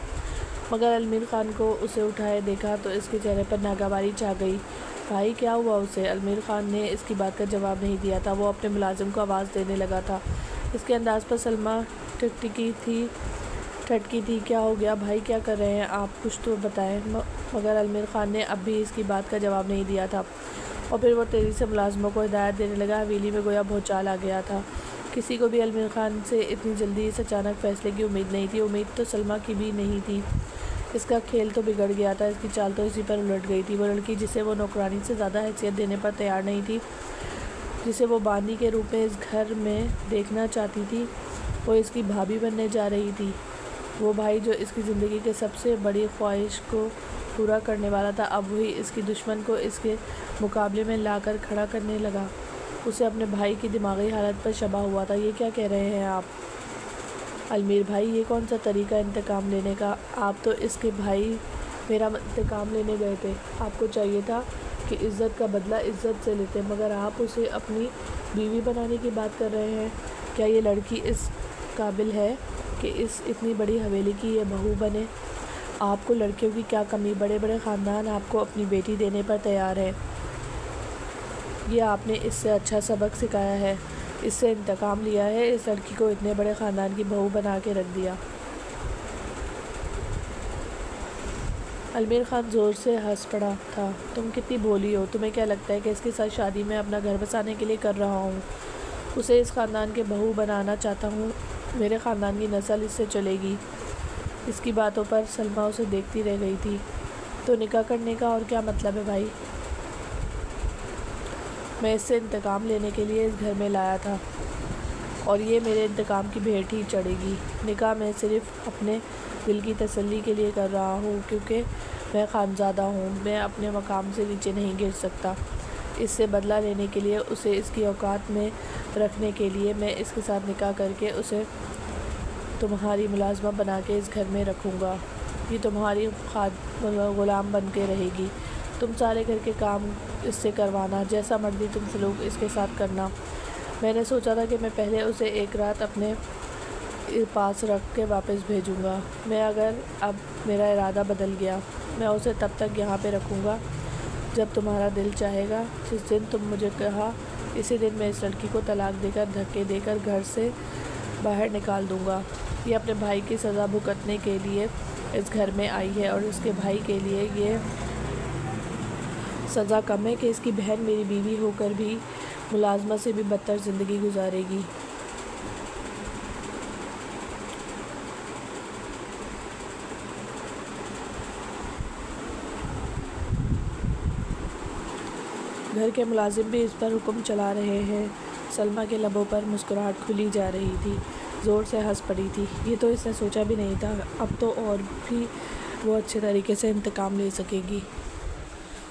مگر علمیر خان کو اسے اٹھائے دیکھا تو اس کے چہرے پر ناگواری چھا گئی۔ بھائی کیا ہوا اسے؟ علمیر خان نے اس کی بات کا جواب نہیں دیا تھا، وہ اپنے ملازم کو آواز دینے لگا تھا۔ اس کے انداز پر سلمیٰ ٹھٹکی تھی۔ کیا ہو گیا بھائی، کیا کر رہے ہیں آپ؟ کچھ تو بتائیں۔ مگر علمیر خان نے اب بھی اس کی بات کا جواب نہیں دیا تھا، اور پھر وہ تیزی سے ملازموں کو ہدایت دینے لگا۔ حویلی میں گویا بھونچال آ گیا تھا۔ کسی کو بھی علمیر خان سے اتنی جلدی اس اچانک فیصلے کی امید نہیں تھی، امید تو سلمیٰ کی بھی نہیں تھی۔ اس کا کھیل تو بگڑ گیا تھا، اس کی چال تو اسی پر الٹ گئی تھی۔ وہ لڑکی جسے وہ نوکرانی سے زیادہ حیثیت دینے پر تیار نہیں تھی، جسے وہ باندی کے روپ میں اس گھر میں دیکھنا چاہتی تھی، وہ اس کی بھابھی بننے جا رہی تھی۔ وہ بھائی جو اس کی زندگی کے سب سے بڑی خواہش کو پورا کرنے والا تھا، اب وہی اس کی دشمن کو اس کے مقابلے میں لا کر کھڑا کرنے لگا۔ اسے اپنے بھائی کی دماغی حالت پر شبہ ہوا تھا۔ یہ کیا کہہ رہے ہیں آپ علمیر بھائی؟ یہ کون سا طریقہ انتقام لینے کا؟ آپ تو اس کے بھائی میرا انتقام لینے گئے تھے، آپ کو چاہیے تھا کہ عزت کا بدلہ عزت سے لیتے، مگر آپ اسے اپنی بیوی بنانے کی بات کر رہے ہیں۔ کیا یہ لڑکی اس قابل ہے کہ اس اتنی بڑی حویلی کی یہ بہو بنے؟ آپ کو لڑکیوں کی کیا کمی؟ بڑے بڑے خاندان آپ کو اپنی بیٹی دینے پر تیار ہیں، یہ آپ نے اس سے اچھا سبق سکھایا ہے، اس سے انتقام لیا ہے، اس لڑکی کو اتنے بڑے خاندان کی بہو بنا کے رکھ دیا۔ علمیر خان زور سے ہنس پڑا تھا۔ تم کتنی بھولی ہو، تمہیں کیا لگتا ہے کہ اس کے ساتھ شادی میں اپنا گھر بسانے کے لیے کر رہا ہوں؟ اسے اس خاندان کے بہو بنانا چاہتا ہوں، میرے خاندان کی نسل اس سے چلے گی۔ اس کی باتوں پر سلمیٰ اسے دیکھتی رہ گئی تھی۔ تو نکاح کرنے کا اور کیا مطلب ہے بھائی؟ میں اس سے انتقام لینے کے لیے اس گھر میں لایا تھا، اور یہ میرے انتقام کی بھیٹ ہی چڑھے گی۔ نکاح میں صرف اپنے دل کی تسلی کے لیے کر رہا ہوں، کیونکہ میں خانزادہ ہوں، میں اپنے مقام سے نیچے نہیں گر سکتا۔ اس سے بدلہ لینے کے لیے، اسے اس کی اوقات میں رکھنے کے لیے میں اس کے ساتھ نکاح کر کے اسے تمہاری ملازمہ بنا کے اس گھر میں رکھوں گا۔ یہ تمہاری غلام بن کے رہے گی، تم سارے گھر کے کام اس سے کروانا، جیسا مرضی تم سلوک اس کے ساتھ کرنا۔ میں نے سوچا تھا کہ میں پہلے اسے ایک رات اپنے پاس رکھ کے واپس بھیجوں گا، مگر اب میرا ارادہ بدل گیا۔ میں اسے تب تک یہاں پہ رکھوں گا جب تمہارا دل چاہے گا۔ جس دن تم مجھے کہا، اسی دن میں اس لڑکی کو طلاق دے کر، دھکے دے کر گھر سے باہر نکال دوں گا۔ یہ اپنے بھائی کی سزا بھگتنے کے لیے اس گھر میں آئی ہے، اور اس کے بھائی کے لیے یہ سزا کم ہے کہ اس کی بہن میری بیوی ہو کر بھی ملازمہ سے بھی بدتر زندگی گزارے گی۔ گھر کے ملازم بھی اس پر حکم چلا رہے ہیں۔ سلمیٰ کے لبوں پر مسکراہٹ کھلی جا رہی تھی، زور سے ہنس پڑی تھی۔ یہ تو اس نے سوچا بھی نہیں تھا، اب تو اور بھی وہ اچھے طریقے سے انتقام لے سکے گی،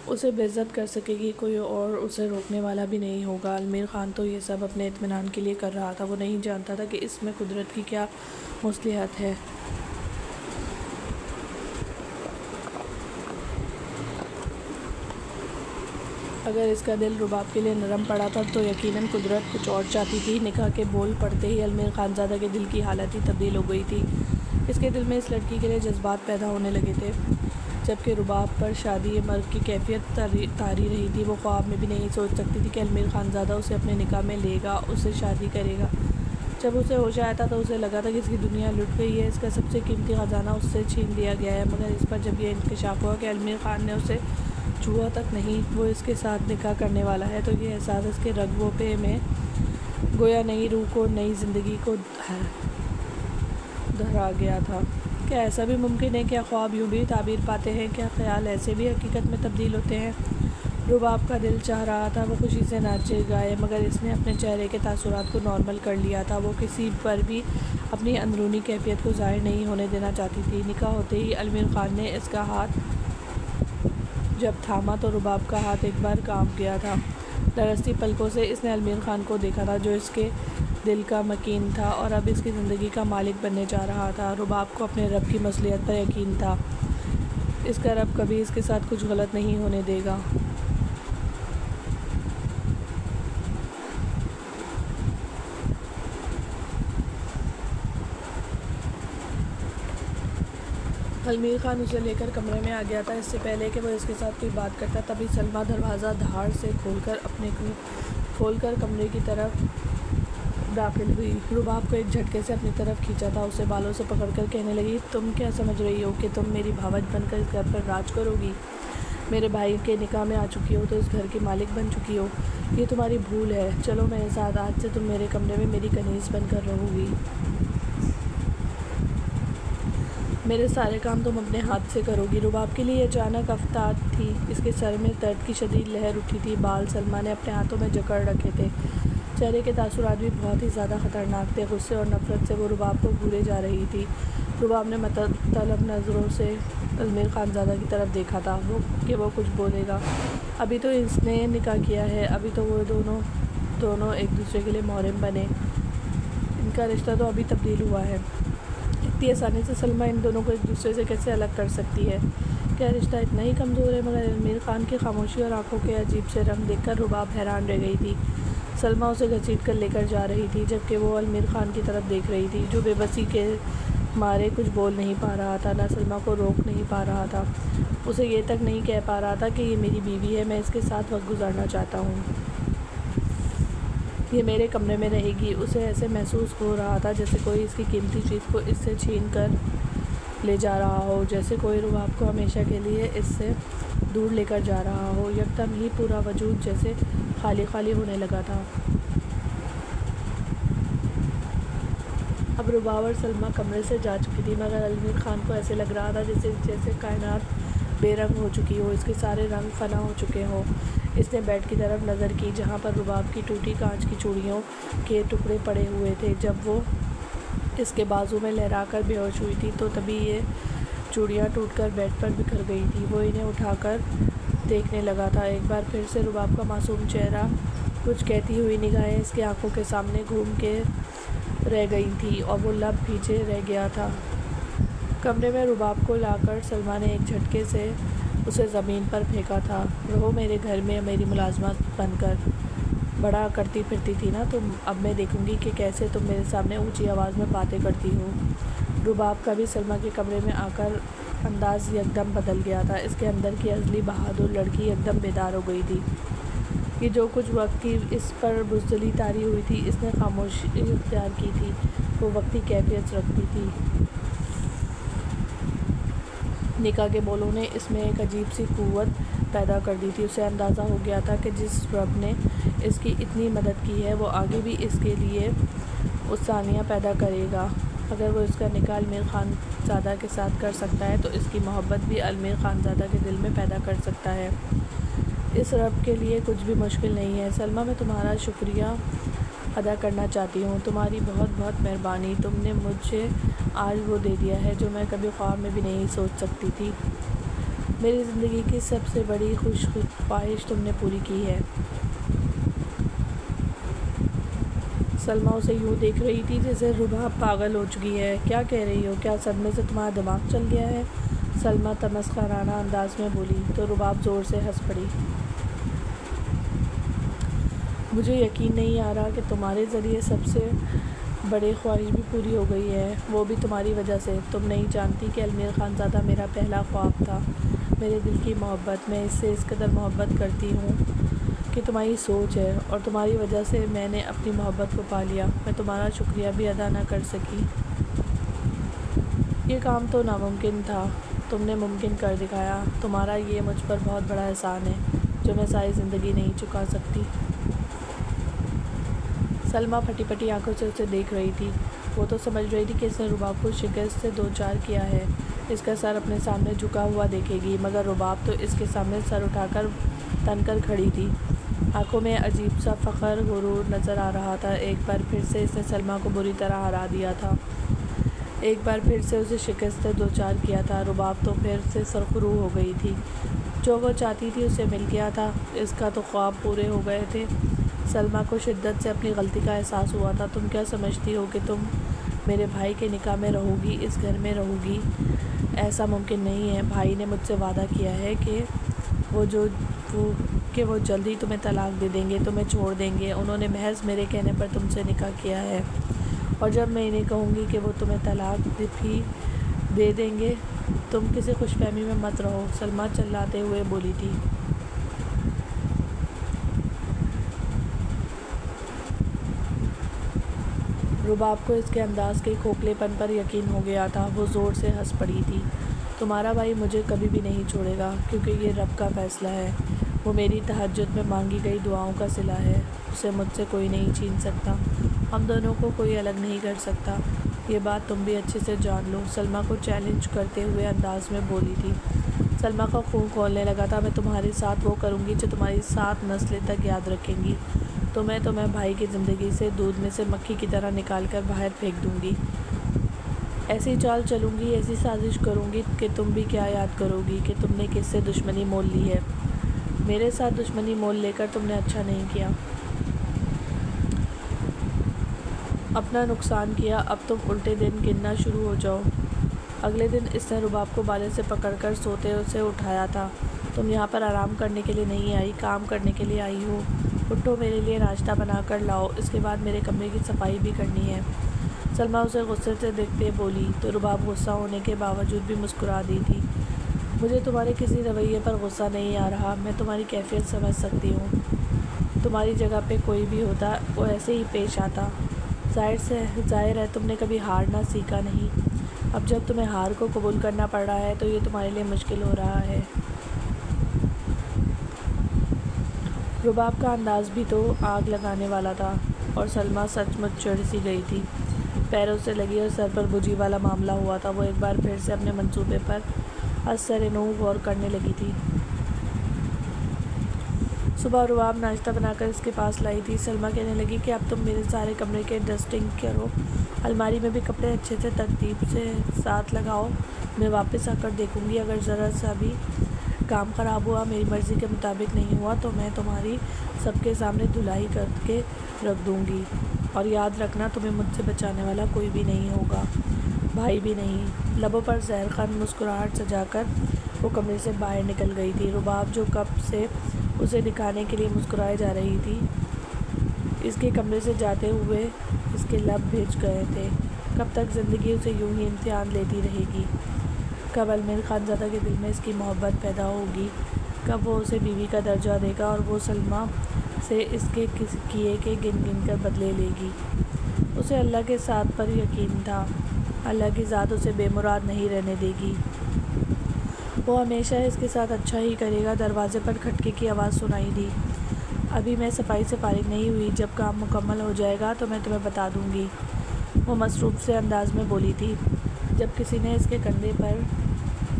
اسے بے عزت کر سکے گی، کوئی اور اسے روکنے والا بھی نہیں ہوگا۔ علمیر خان تو یہ سب اپنے اطمینان کے لیے کر رہا تھا، وہ نہیں جانتا تھا کہ اس میں قدرت کی کیا مصلحت ہے۔ اگر اس کا دل رباب کے لیے نرم پڑا تھا تو یقیناً قدرت کچھ اور چاہتی تھی۔ نکاح کے بول پڑتے ہی علمیر خانزادہ کے دل کی حالت ہی تبدیل ہو گئی تھی۔ اس کے دل میں اس لڑکی کے لیے جذبات پیدا ہونے لگے تھے، جبکہ رباب پر شادی مرگ کی کیفیت طاری رہی تھی۔ وہ خواب میں بھی نہیں سوچ سکتی تھی کہ علمیر خانزادہ اسے اپنے نکاح میں لے گا، اس سے شادی کرے گا۔ جب اسے ہوش آیا تھا تو اسے لگا تھا کہ اس کی دنیا لٹ گئی ہے، اس کا سب سے قیمتی خزانہ اس سے چھین لیا گیا ہے۔ مگر اس پر جب یہ انکشاف ہوا کہ علمیر خان نے اسے چھوا تک نہیں، وہ اس کے ساتھ نکاح کرنے والا ہے، تو یہ احساس اس کے رگ و پے میں گویا نئی روح کو، نئی زندگی کو دھرا گیا تھا۔ کیا ایسا بھی ممکن ہے؟ کیا خواب یوں بھی تعبیر پاتے ہیں؟ کیا خیال ایسے بھی حقیقت میں تبدیل ہوتے ہیں؟ رباب کا دل چاہ رہا تھا وہ خوشی سے ناچے گائے، مگر اس نے اپنے چہرے کے تاثرات کو نارمل کر لیا تھا۔ وہ کسی پر بھی اپنی اندرونی کیفیت کو ظاہر نہیں ہونے دینا چاہتی تھی۔ نکاح ہوتے ہی علمیر خان نے اس کا ہاتھ جب تھاما تو رباب کا ہاتھ ایک بار کانپ گیا تھا۔ لرزتی پلکوں سے اس نے المیر خان کو دیکھا تھا، جو اس کے دل کا مکین تھا اور اب اس کی زندگی کا مالک بننے جا رہا تھا۔ رباب کو اپنے رب کی مصلحت پر یقین تھا، اس کا رب کبھی اس کے ساتھ کچھ غلط نہیں ہونے دے گا۔ المیر خان اسے لے کر کمرے میں آ گیا تھا۔ اس سے پہلے کہ وہ اس کے ساتھ کوئی بات کرتا، تبھی سلمیٰ دروازہ دھاڑ سے کھول کر کمرے کی طرف داخل ہوئی۔ رباب کو ایک جھٹکے سے اپنی طرف کھینچا تھا، اسے بالوں سے پکڑ کر کہنے لگی، تم کیا سمجھ رہی ہو کہ تم میری بھاوج بن کر اس گھر پر راج کرو گی؟ میرے بھائی کے نکاح میں آ چکی ہو تو اس گھر کی مالک بن چکی ہو، یہ تمہاری بھول ہے۔ چلو میرے ساتھ، آج سے تم میرے کمرے میں میری کنیز بن کر رہو گی۔ میرے سارے کام تم اپنے ہاتھ سے کرو گی۔ رباب کے لیے اچانک افتاد تھی، اس کے سر میں درد کی شدید لہر اٹھی تھی، بال سلمیٰ نے اپنے ہاتھوں میں جکڑ رکھے تھے، چہرے کے تاثرات بھی بہت ہی زیادہ خطرناک تھے۔ غصے اور نفرت سے وہ رباب کو گھورے جا رہی تھی۔ رباب نے مدد طلب نظروں سے المیر خان زادہ کی طرف دیکھا تھا کہ وہ کچھ بولے گا۔ ابھی تو اس نے نکاح کیا ہے، ابھی تو وہ دونوں ایک دوسرے کے لیے محرم بنے، ان کا رشتہ تو ابھی تبدیل ہوا ہے۔ اتنی آسانی سے سلمیٰ ان دونوں کو ایک دوسرے سے کیسے الگ کر سکتی ہے؟ کیا رشتہ اتنا ہی کمزور ہے؟ مگر المیر خان کی خاموشی اور آنکھوں کے عجیب سے رنگ دیکھ کر رباب حیران رہ گئی تھی۔ سلمیٰ اسے گھسیٹ کر لے کر جا رہی تھی، جبکہ وہ المیر خان کی طرف دیکھ رہی تھی، جو بے بسی کے مارے کچھ بول نہیں پا رہا تھا، نہ سلمیٰ کو روک نہیں پا رہا تھا، اسے یہ تک نہیں کہہ پا رہا تھا کہ یہ میری بیوی ہے، میں اس کے ساتھ وقت گزارنا چاہتا ہوں، یہ میرے کمرے میں رہے گی۔ اسے ایسے محسوس ہو رہا تھا جیسے کوئی اس کی قیمتی چیز کو اس سے چھین کر لے جا رہا ہو، جیسے کوئی رباب کو ہمیشہ کے لیے اس سے دور لے کر جا رہا ہو۔ یکدم ہی پورا وجود جیسے خالی خالی ہونے لگا تھا۔ اب رباب اور سلمیٰ کمرے سے جا چکی تھی، مگر المیر خان کو ایسے لگ رہا تھا جیسے کائنات بے رنگ ہو چکی ہو، اس کے سارے رنگ فنا ہو چکے ہوں۔ اس نے بیڈ کی طرف نظر کی، جہاں پر رباب کی ٹوٹی کانچ کی چوڑیوں کے ٹکڑے پڑے ہوئے تھے۔ جب وہ اس کے بازو میں لہرا کر بے ہوش ہوئی تھی تو تبھی یہ چوڑیاں ٹوٹ کر بیڈ پر بکھر گئی تھی۔ وہ انہیں اٹھا کر دیکھنے لگا تھا۔ ایک بار پھر سے رباب کا معصوم چہرہ، کچھ کہتی ہوئی نگاہیں اس کی آنکھوں کے سامنے گھوم کے رہ گئی تھیں اور وہ لب بھیجے رہ گیا تھا۔ کمرے میں رباب کو لا کر سلمیٰ نے ایک جھٹکے سے اسے زمین پر پھینکا تھا۔ رہو میرے گھر میں میری ملازمت بن کر، بڑا کرتی پھرتی تھی نا تم، اب میں دیکھوں گی کہ کیسے تم میرے سامنے اونچی آواز میں باتیں کرتی ہو۔ رباب کا بھی سلمیٰ کے کمرے میں آ کر انداز یکدم بدل گیا تھا، اس کے اندر کی ازلی بہادر لڑکی یکدم بیدار ہو گئی تھی۔ یہ جو کچھ وقت کی اس پر بزدلی طاری ہوئی تھی، اس نے خاموشی اختیار کی تھی، وہ وقتی کیفیت رکھتی تھی۔ نکاح کے بولوں نے اس میں ایک عجیب سی قوت پیدا کر دی تھی۔ اسے اندازہ ہو گیا تھا کہ جس رب نے اس کی اتنی مدد کی ہے، وہ آگے بھی اس کے لیے ثانیہ پیدا کرے گا۔ اگر وہ اس کا نکاح المیر خان زادہ کے ساتھ کر سکتا ہے تو اس کی محبت بھی المیر خان زادہ کے دل میں پیدا کر سکتا ہے۔ اس رب کے لیے کچھ بھی مشکل نہیں ہے۔ سلمیٰ، میں تمہارا شکریہ ادا کرنا چاہتی ہوں، تمہاری بہت بہت مہربانی۔ تم نے مجھے آج وہ دے دیا ہے جو میں کبھی خواب میں بھی نہیں سوچ سکتی تھی۔ میری زندگی کی سب سے بڑی خواہش تم نے پوری کی ہے۔ سلمیٰ اسے یوں دیکھ رہی تھی جیسے رباب پاگل ہو چکی ہے۔ کیا کہہ رہی ہو؟ کیا صدمے سے تمہارا دماغ چل گیا ہے؟ سلمیٰ تمسخرانہ انداز میں بولی تو رباب زور سے ہنس پڑی۔ مجھے یقین نہیں آ رہا کہ تمہارے ذریعے سب سے بڑی خواہش بھی پوری ہو گئی ہے، وہ بھی تمہاری وجہ سے۔ تم نہیں جانتی کہ المیر خان زادہ میرا پہلا خواب تھا، میرے دل کی محبت۔ میں اس سے اس قدر محبت کرتی ہوں کہ تمہاری سوچ ہے، اور تمہاری وجہ سے میں نے اپنی محبت کو پا لیا۔ میں تمہارا شکریہ بھی ادا نہ کر سکی۔ یہ کام تو ناممکن تھا، تم نے ممکن کر دکھایا۔ تمہارا یہ مجھ پر بہت بڑا احسان ہے جو میں ساری زندگی نہیں چکا سکتی۔ سلمیٰ پھٹی پھٹی آنکھوں سے اسے دیکھ رہی تھی۔ وہ تو سمجھ رہی تھی کہ اس نے رباب کو شکست سے دوچار کیا ہے، اس کا سر اپنے سامنے جھکا ہوا دیکھے گی، مگر رباب تو اس کے سامنے سر اٹھا کر تن کر کھڑی تھی۔ آنکھوں میں عجیب سا فخر غرور نظر آ رہا تھا۔ ایک بار پھر سے اس نے سلمیٰ کو بری طرح ہرا دیا تھا۔ ایک بار پھر سے اسے شکست دو چار کیا تھا۔ رباب تو پھر سے سرخرو ہو گئی تھی۔ جو وہ چاہتی تھی اسے مل گیا تھا، اس کا تو خواب پورے ہو گئے تھے۔ سلمیٰ کو شدت سے اپنی غلطی کا احساس ہوا تھا۔ تم کیا سمجھتی ہو کہ تم میرے بھائی کے نکاح میں رہو گی، اس گھر میں رہو گی؟ ایسا ممکن نہیں ہے۔ بھائی نے مجھ سے وعدہ کیا ہے کہ وہ جلد ہی تمہیں طلاق دے دیں گے، تمہیں چھوڑ دیں گے۔ انہوں نے محض میرے کہنے پر تم سے نکاح کیا ہے، اور جب میں انہیں کہوں گی کہ وہ تمہیں طلاق بھی دے دیں گے، تم کسی خوش فہمی میں مت رہو، سلمیٰ چلاتے ہوئے بولی تھی۔ رباب کو اس کے انداز کے کھوکھلے پن پر یقین ہو گیا تھا۔ وہ زور سے ہنس پڑی تھی۔ تمہارا بھائی مجھے کبھی بھی نہیں چھوڑے گا، کیونکہ یہ رب کا فیصلہ ہے۔ وہ میری تہجد میں مانگی گئی دعاؤں کا صلہ ہے۔ اسے مجھ سے کوئی نہیں چھین سکتا، ہم دونوں کو کوئی الگ نہیں کر سکتا۔ یہ بات تم بھی اچھے سے جان لو، سلمیٰ کو چیلنج کرتے ہوئے انداز میں بولی تھی۔ سلمیٰ کا خون کھولنے لگا تھا۔ میں تمہارے ساتھ وہ کروں گی جو تمہاری 7 نسلیں تک یاد رکھیں گی۔ تو میں بھائی کی زندگی سے دودھ میں سے مکھی کی طرح نکال کر باہر پھینک دوں گی۔ ایسی چال چلوں گی، ایسی سازش کروں گی کہ تم بھی کیا یاد کرو گی کہ تم نے کس سے دشمنی مول لی ہے۔ میرے ساتھ دشمنی مول لے کر تم نے اچھا نہیں کیا، اپنا نقصان کیا۔ اب تم الٹے دن گننا شروع ہو جاؤ۔ اگلے دن اس نے رباب کو بالے سے پکڑ کر سوتے سے اٹھایا تھا۔ تم یہاں پر آرام کرنے کے لیے نہیں آئی، کام کرنے کے لیے آئی ہو۔ اٹھو، میرے لیے ناشتہ بنا کر لاؤ، اس کے بعد میرے کمرے کی صفائی بھی کرنی ہے۔ سلمیٰ اسے غصے سے دیکھتے بولی تو رباب غصہ ہونے کے باوجود بھی مسکرا دی تھی۔ مجھے تمہارے کسی رویے پر غصہ نہیں آ رہا، میں تمہاری کیفیت سمجھ سکتی ہوں۔ تمہاری جگہ پہ کوئی بھی ہوتا وہ ایسے ہی پیش آتا۔ ظاہر ہے تم نے کبھی ہارنا سیکھا نہیں۔ اب جب تمہیں ہار کو قبول کرنا پڑ رہا ہے تو یہ تمہارے لیے مشکل ہو رہا ہے۔ رباب کا انداز بھی تو آگ لگانے والا تھا، اور سلمیٰ سچ مچ چڑ سی گئی تھی۔ پیروں سے لگی اور سر پر بجھی والا معاملہ ہوا تھا۔ وہ ایک بار پھر سے اپنے منصوبے پر از سر نو غور کرنے لگی تھی۔ صبح رباب ناشتہ بنا کر اس کے پاس لائی تھی۔ سلمیٰ کہنے لگی کہ اب تم میرے سارے کمرے کے ڈسٹنگ کرو، الماری میں بھی کپڑے اچھے سے ترتیب سے ساتھ لگاؤ۔ میں واپس آ کر دیکھوں گی، اگر ذرا سا بھی کام خراب ہوا، میری مرضی کے مطابق نہیں ہوا تو میں تمہاری سب کے سامنے دھلائی کر کے رکھ دوں گی۔ اور یاد رکھنا، تمہیں مجھ سے بچانے والا کوئی بھی نہیں ہوگا، بھائی بھی نہیں۔ لبوں پر زہر خند مسکراہٹ سجا کر وہ کمرے سے باہر نکل گئی تھی۔ رباب جو کب سے اسے دکھانے کے لیے مسکرائے جا رہی تھی، اس کے کمرے سے جاتے ہوئے اس کے لب بھیج گئے تھے۔ کب تک زندگی اسے یوں ہی امتحان لیتی رہے گی؟ کب المیر خانزادہ کے دل میں اس کی محبت پیدا ہوگی؟ کب وہ اسے بیوی کا درجہ دے گا اور وہ سلمیٰ سے اس کے کیے کے گن گن کر بدلے لے گی؟ اسے اللہ کے ساتھ پر یقین تھا، اللہ کی ذات اسے بے مراد نہیں رہنے دے گی۔ وہ ہمیشہ اس کے ساتھ اچھا ہی کرے گا۔ دروازے پر کھٹکے کی آواز سنائی دی۔ ابھی میں صفائی سے فارغ نہیں ہوئی، جب کام مکمل ہو جائے گا تو میں تمہیں بتا دوں گی، وہ مصروف سے انداز میں بولی تھی۔ جب کسی نے اس کے کندھے پر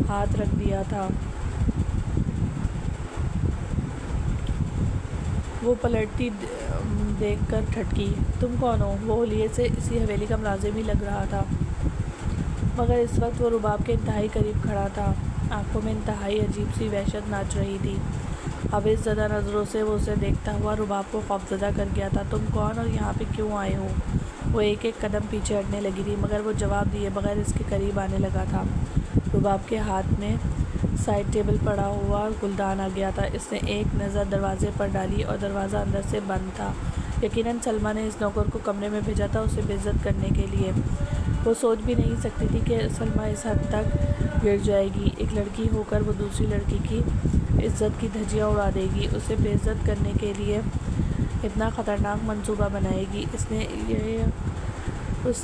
ہاتھ رکھ دیا تھا، وہ پلٹتی دیکھ کر ٹھٹکی۔ تم کون ہو؟ وہ حلیے سے اسی حویلی کا ملازم ہی لگ رہا تھا، مگر اس وقت وہ رباب کے انتہائی قریب کھڑا تھا۔ آنکھوں میں انتہائی عجیب سی وحشت ناچ رہی تھی۔ حویس زدہ نظروں سے وہ اسے دیکھتا ہوا رباب کو خوفزدہ کر گیا تھا۔ تم کون اور یہاں پہ کیوں آئے ہو؟ وہ ایک ایک قدم پیچھے ہٹنے لگی تھی، مگر وہ جواب دیے بغیر اس کے قریب آنے لگا تھا۔ رباب کے ہاتھ میں سائڈ ٹیبل پڑا ہوا گلدان آ گیا تھا۔ اس نے ایک نظر دروازے پر ڈالی اور دروازہ اندر سے بند تھا۔ یقیناً سلمیٰ نے اس نوکر کو کمرے میں بھیجا تھا اسے بے عزت کرنے کے لیے۔ وہ سوچ بھی نہیں سکتی تھی کہ سلمیٰ اس حد تک گر جائے گی۔ ایک لڑکی ہو کر وہ دوسری لڑکی کی عزت کی دھجیاں اڑا دے گی، اسے بے عزت کرنے کے لیے اتنا خطرناک منصوبہ بنائے گی۔ اس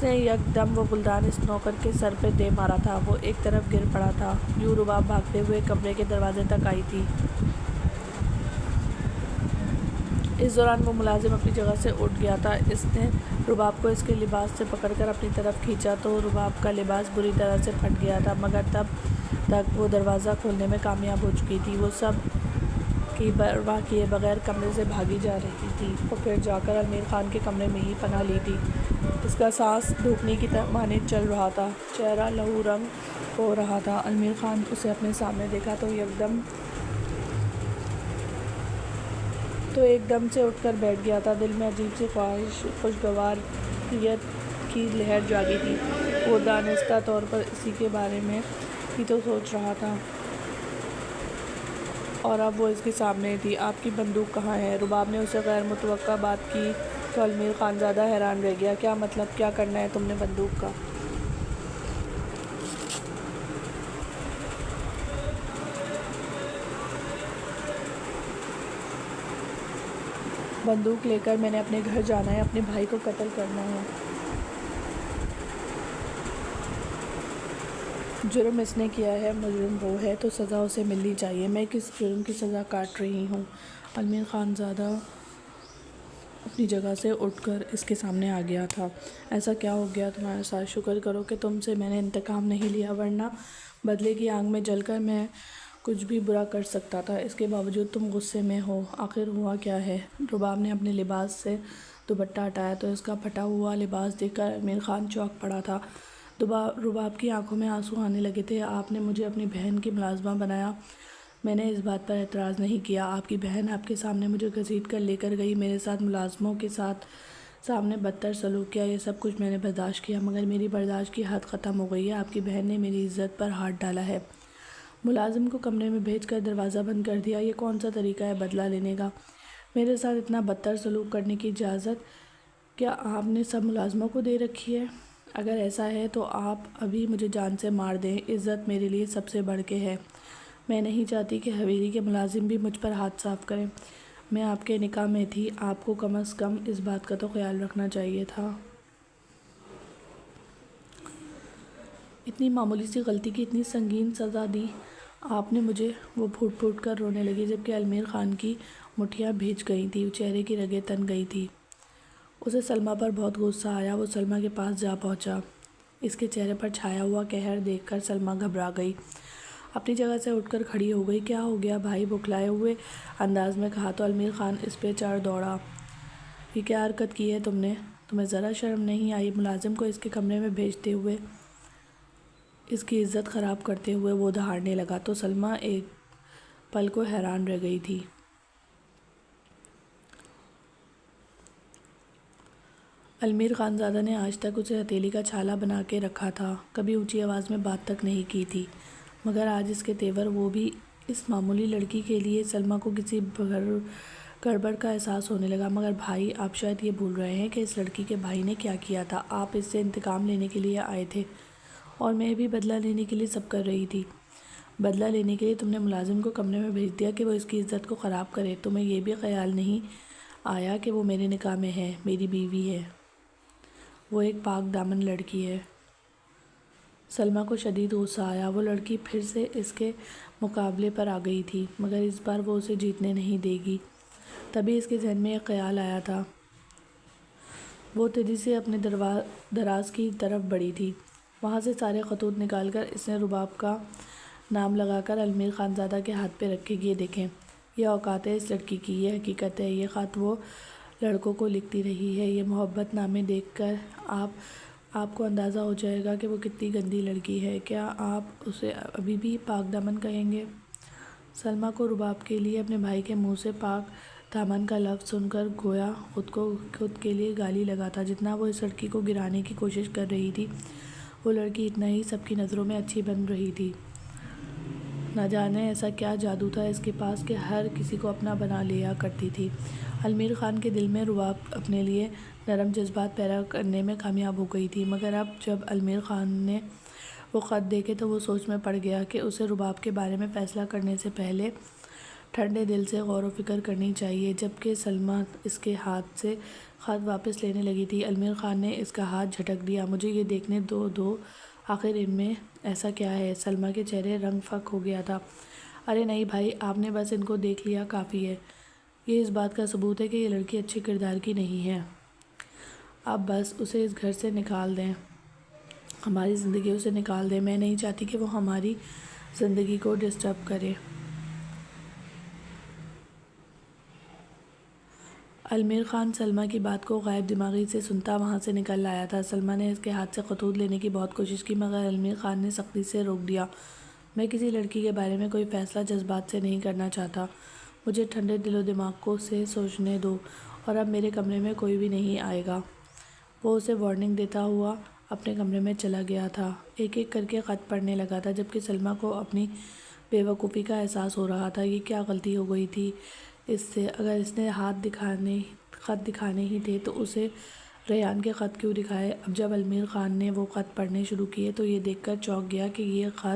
نے یکدم وہ گلدان اس نوکر کے سر پہ دے مارا تھا۔ وہ ایک طرف گر پڑا تھا۔ یوں رباب بھاگتے ہوئے کمرے کے دروازے تک آئی تھی۔ اس دوران وہ ملازم اپنی جگہ سے اٹھ گیا تھا۔ اس نے رباب کو اس کے لباس سے پکڑ کر اپنی طرف کھینچا تو رباب کا لباس بری طرح سے پھٹ گیا تھا، مگر تب تک وہ دروازہ کھولنے میں کامیاب ہو چکی تھی۔ وہ سب کی پرواہ کیے بغیر کمرے سے بھاگی جا رہی تھی۔ وہ پھر جا کر المیر خان کے کمرے میں ہی پناہ لی تھی۔ اس کا سانس دھوکنے کی مانند چل رہا تھا، چہرہ لہو رنگ ہو رہا تھا۔ المیر خان اسے اپنے سامنے دیکھا تو ایک دم سے اٹھ کر بیٹھ گیا تھا۔ دل میں عجیب سی خواہش، خوشگواریت کی لہر جاگی تھی۔ وہ دانستہ طور پر اسی کے بارے میں ہی تو سوچ رہا تھا، اور اب وہ اس کے سامنے تھی۔ آپ کی بندوق کہاں ہے؟ رباب نے اسے غیر متوقع بات کی تو المیر خان زیادہ حیران رہ گیا۔ کیا مطلب؟ کیا کرنا ہے تم نے بندوق کا؟ بندوق لے کر میں نے اپنے گھر جانا ہے، اپنے بھائی کو قتل کرنا ہے۔ جرم اس نے کیا ہے، مجرم وہ ہے، تو سزا اسے ملنی چاہیے۔ میں کس جرم کی سزا کاٹ رہی ہوں؟ المیر خان زادہ اپنی جگہ سے اٹھ کر اس کے سامنے آ گیا تھا۔ ایسا کیا ہو گیا تمہارے ساتھ؟ شکر کرو کہ تم سے میں نے انتقام نہیں لیا، ورنہ بدلے کی آگ میں جل کر میں کچھ بھی برا کر سکتا تھا۔ اس کے باوجود تم غصے میں ہو، آخر ہوا کیا ہے؟ رباب نے اپنے لباس سے دوپٹہ ہٹایا تو اس کا پھٹا ہوا لباس دیکھ کر المیر خان چونک پڑا تھا۔ رباب کی آنکھوں میں آنسو آنے لگے تھے۔ آپ نے مجھے اپنی بہن کی ملازمہ بنایا، میں نے اس بات پر اعتراض نہیں کیا۔ آپ کی بہن آپ کے سامنے مجھے گھسیٹ کر لے کر گئی، میرے ساتھ ملازموں کے سامنے بدتر سلوک کیا، یہ سب کچھ میں نے برداشت کیا، مگر میری برداشت کی حد ختم ہو گئی ہے۔ آپ کی بہن نے میری عزت پر ہاتھ ڈالا ہے، ملازم کو کمرے میں بھیج کر دروازہ بند کر دیا، یہ کون سا طریقہ ہے بدلہ لینے کا؟ میرے ساتھ اتنا بدتر سلوک کرنے کی اجازت کیا آپ نے سب ملازموں کو دے رکھی ہے؟ اگر ایسا ہے تو آپ ابھی مجھے جان سے مار دیں، عزت میرے لیے سب سے بڑھ کے ہے۔ میں نہیں چاہتی کہ حویلی کے ملازم بھی مجھ پر ہاتھ صاف کریں۔ میں آپ کے نکاح میں تھی، آپ کو کم از کم اس بات کا تو خیال رکھنا چاہیے تھا۔ اتنی معمولی سی غلطی کی اتنی سنگین سزا دی آپ نے مجھے۔ وہ پھوٹ پھوٹ کر رونے لگی، جبکہ المیر خان کی مٹھیاں بھیج گئی تھیں، چہرے کی رگیں تن گئی تھیں۔ اسے سلمیٰ پر بہت غصہ آیا۔ وہ سلمیٰ کے پاس جا پہنچا۔ اس کے چہرے پر چھایا ہوا قہر دیکھ کر سلمیٰ گھبرا گئی، اپنی جگہ سے اٹھ کر کھڑی ہو گئی۔ کیا ہو گیا بھائی؟ بھکلائے ہوئے انداز میں کہا تو المیر خان اس پہ چڑھ دوڑا۔ یہ کیا حرکت کی ہے تم نے؟ تمہیں ذرا شرم نہیں آئی؟ ملازم کو اس کے کمرے میں بھیجتے ہوئے، اس کی عزت خراب کرتے ہوئے وہ دہاڑنے لگا تو سلمیٰ ایک پل کو حیران رہ گئی تھی۔ المیر خان زادہ نے آج تک اسے ہتھیلی کا چھالا بنا کے رکھا تھا، کبھی اونچی آواز میں بات تک نہیں کی تھی، مگر آج اس کے تیور، وہ بھی اس معمولی لڑکی کے لیے، سلمیٰ کو کسی گڑبڑ کا احساس ہونے لگا۔ مگر بھائی، آپ شاید یہ بھول رہے ہیں کہ اس لڑکی کے بھائی نے کیا کیا تھا۔ آپ اس سے انتقام لینے کے لیے آئے تھے، اور میں بھی بدلہ لینے کے لیے سب کر رہی تھی۔ بدلہ لینے کے لیے تم نے ملازم کو کمرے میں بھیج دیا کہ وہ اس کی عزت کو خراب کرے۔ تمہیں یہ بھی خیال نہیں آیا کہ وہ میرے نکاح میں ہے، میری بیوی ہے، وہ ایک پاک دامن لڑکی ہے۔ سلمیٰ کو شدید غصہ آیا۔ وہ لڑکی پھر سے اس کے مقابلے پر آ گئی تھی، مگر اس بار وہ اسے جیتنے نہیں دے گی۔ تبھی اس کے ذہن میں ایک خیال آیا تھا۔ وہ تیزی سے اپنے دراز کی طرف بڑھی تھی۔ وہاں سے سارے خطوط نکال کر اس نے رباب کا نام لگا کر المیر خان زادہ کے ہاتھ پہ رکھے، یہ دیکھیں، یہ اوقات ہے اس لڑکی کی، یہ حقیقت ہے، یہ خط وہ لڑکوں کو لکھتی رہی ہے۔ یہ محبت نامے دیکھ کر آپ کو اندازہ ہو جائے گا کہ وہ کتنی گندی لڑکی ہے۔ کیا آپ اسے ابھی بھی پاک دامن کہیں گے؟ سلمیٰ کو رباب کے لیے اپنے بھائی کے منہ سے پاک دامن کا لفظ سن کر گویا خود کے لیے گالی لگا تھا۔ جتنا وہ اس لڑکی کو گرانے کی کوشش کر رہی تھی، وہ لڑکی اتنا ہی سب کی نظروں میں اچھی بن رہی تھی۔ نہ جانے ایسا کیا جادو تھا اس کے پاس کہ ہر کسی کو اپنا بنا لیا کرتی تھی۔ المیر خان کے دل میں رباب اپنے لیے نرم جذبات پیدا کرنے میں کامیاب ہو گئی تھی، مگر اب جب المیر خان نے وہ خط دیکھے تو وہ سوچ میں پڑ گیا کہ اسے رباب کے بارے میں فیصلہ کرنے سے پہلے ٹھنڈے دل سے غور و فکر کرنی چاہیے۔ جبکہ سلمیٰ اس کے ہاتھ سے خط واپس لینے لگی تھی، المیر خان نے اس کا ہاتھ جھٹک دیا۔ مجھے یہ دیکھنے دو آخر ان میں ایسا کیا ہے؟ سلمیٰ کے چہرے رنگ فک ہو گیا تھا۔ ارے نہیں بھائی، آپ نے بس ان کو دیکھ لیا کافی ہے، یہ اس بات کا ثبوت ہے کہ یہ لڑکی اچھے کردار کی نہیں ہے۔ اب بس اسے اس گھر سے نکال دیں، ہماری زندگیوں سے نکال دیں۔ میں نہیں چاہتی کہ وہ ہماری زندگی کو ڈسٹرب کرے۔ المیر خان سلمیٰ کی بات کو غائب دماغی سے سنتا وہاں سے نکل آیا تھا۔ سلمیٰ نے اس کے ہاتھ سے خطوط لینے کی بہت کوشش کی مگر المیر خان نے سختی سے روک دیا۔ میں کسی لڑکی کے بارے میں کوئی فیصلہ جذبات سے نہیں کرنا چاہتا، مجھے ٹھنڈے دل و دماغ سے سوچنے دو، اور اب میرے کمرے میں کوئی بھی نہیں آئے گا۔ وہ اسے وارننگ دیتا ہوا اپنے کمرے میں چلا گیا تھا۔ ایک ایک کر کے خط پڑھنے لگا تھا جبکہ سلمیٰ کو اپنی بے وقوفی کا احساس ہو رہا تھا۔ یہ کیا غلطی ہو گئی تھی اس سے؟ اگر اس نے خط دکھانے ہی تھے تو اسے ریحان کے خط کیوں دکھائے؟ اب جب المیر خان نے وہ خط پڑھنے شروع کیے تو یہ دیکھ کر چونک گیا کہ یہ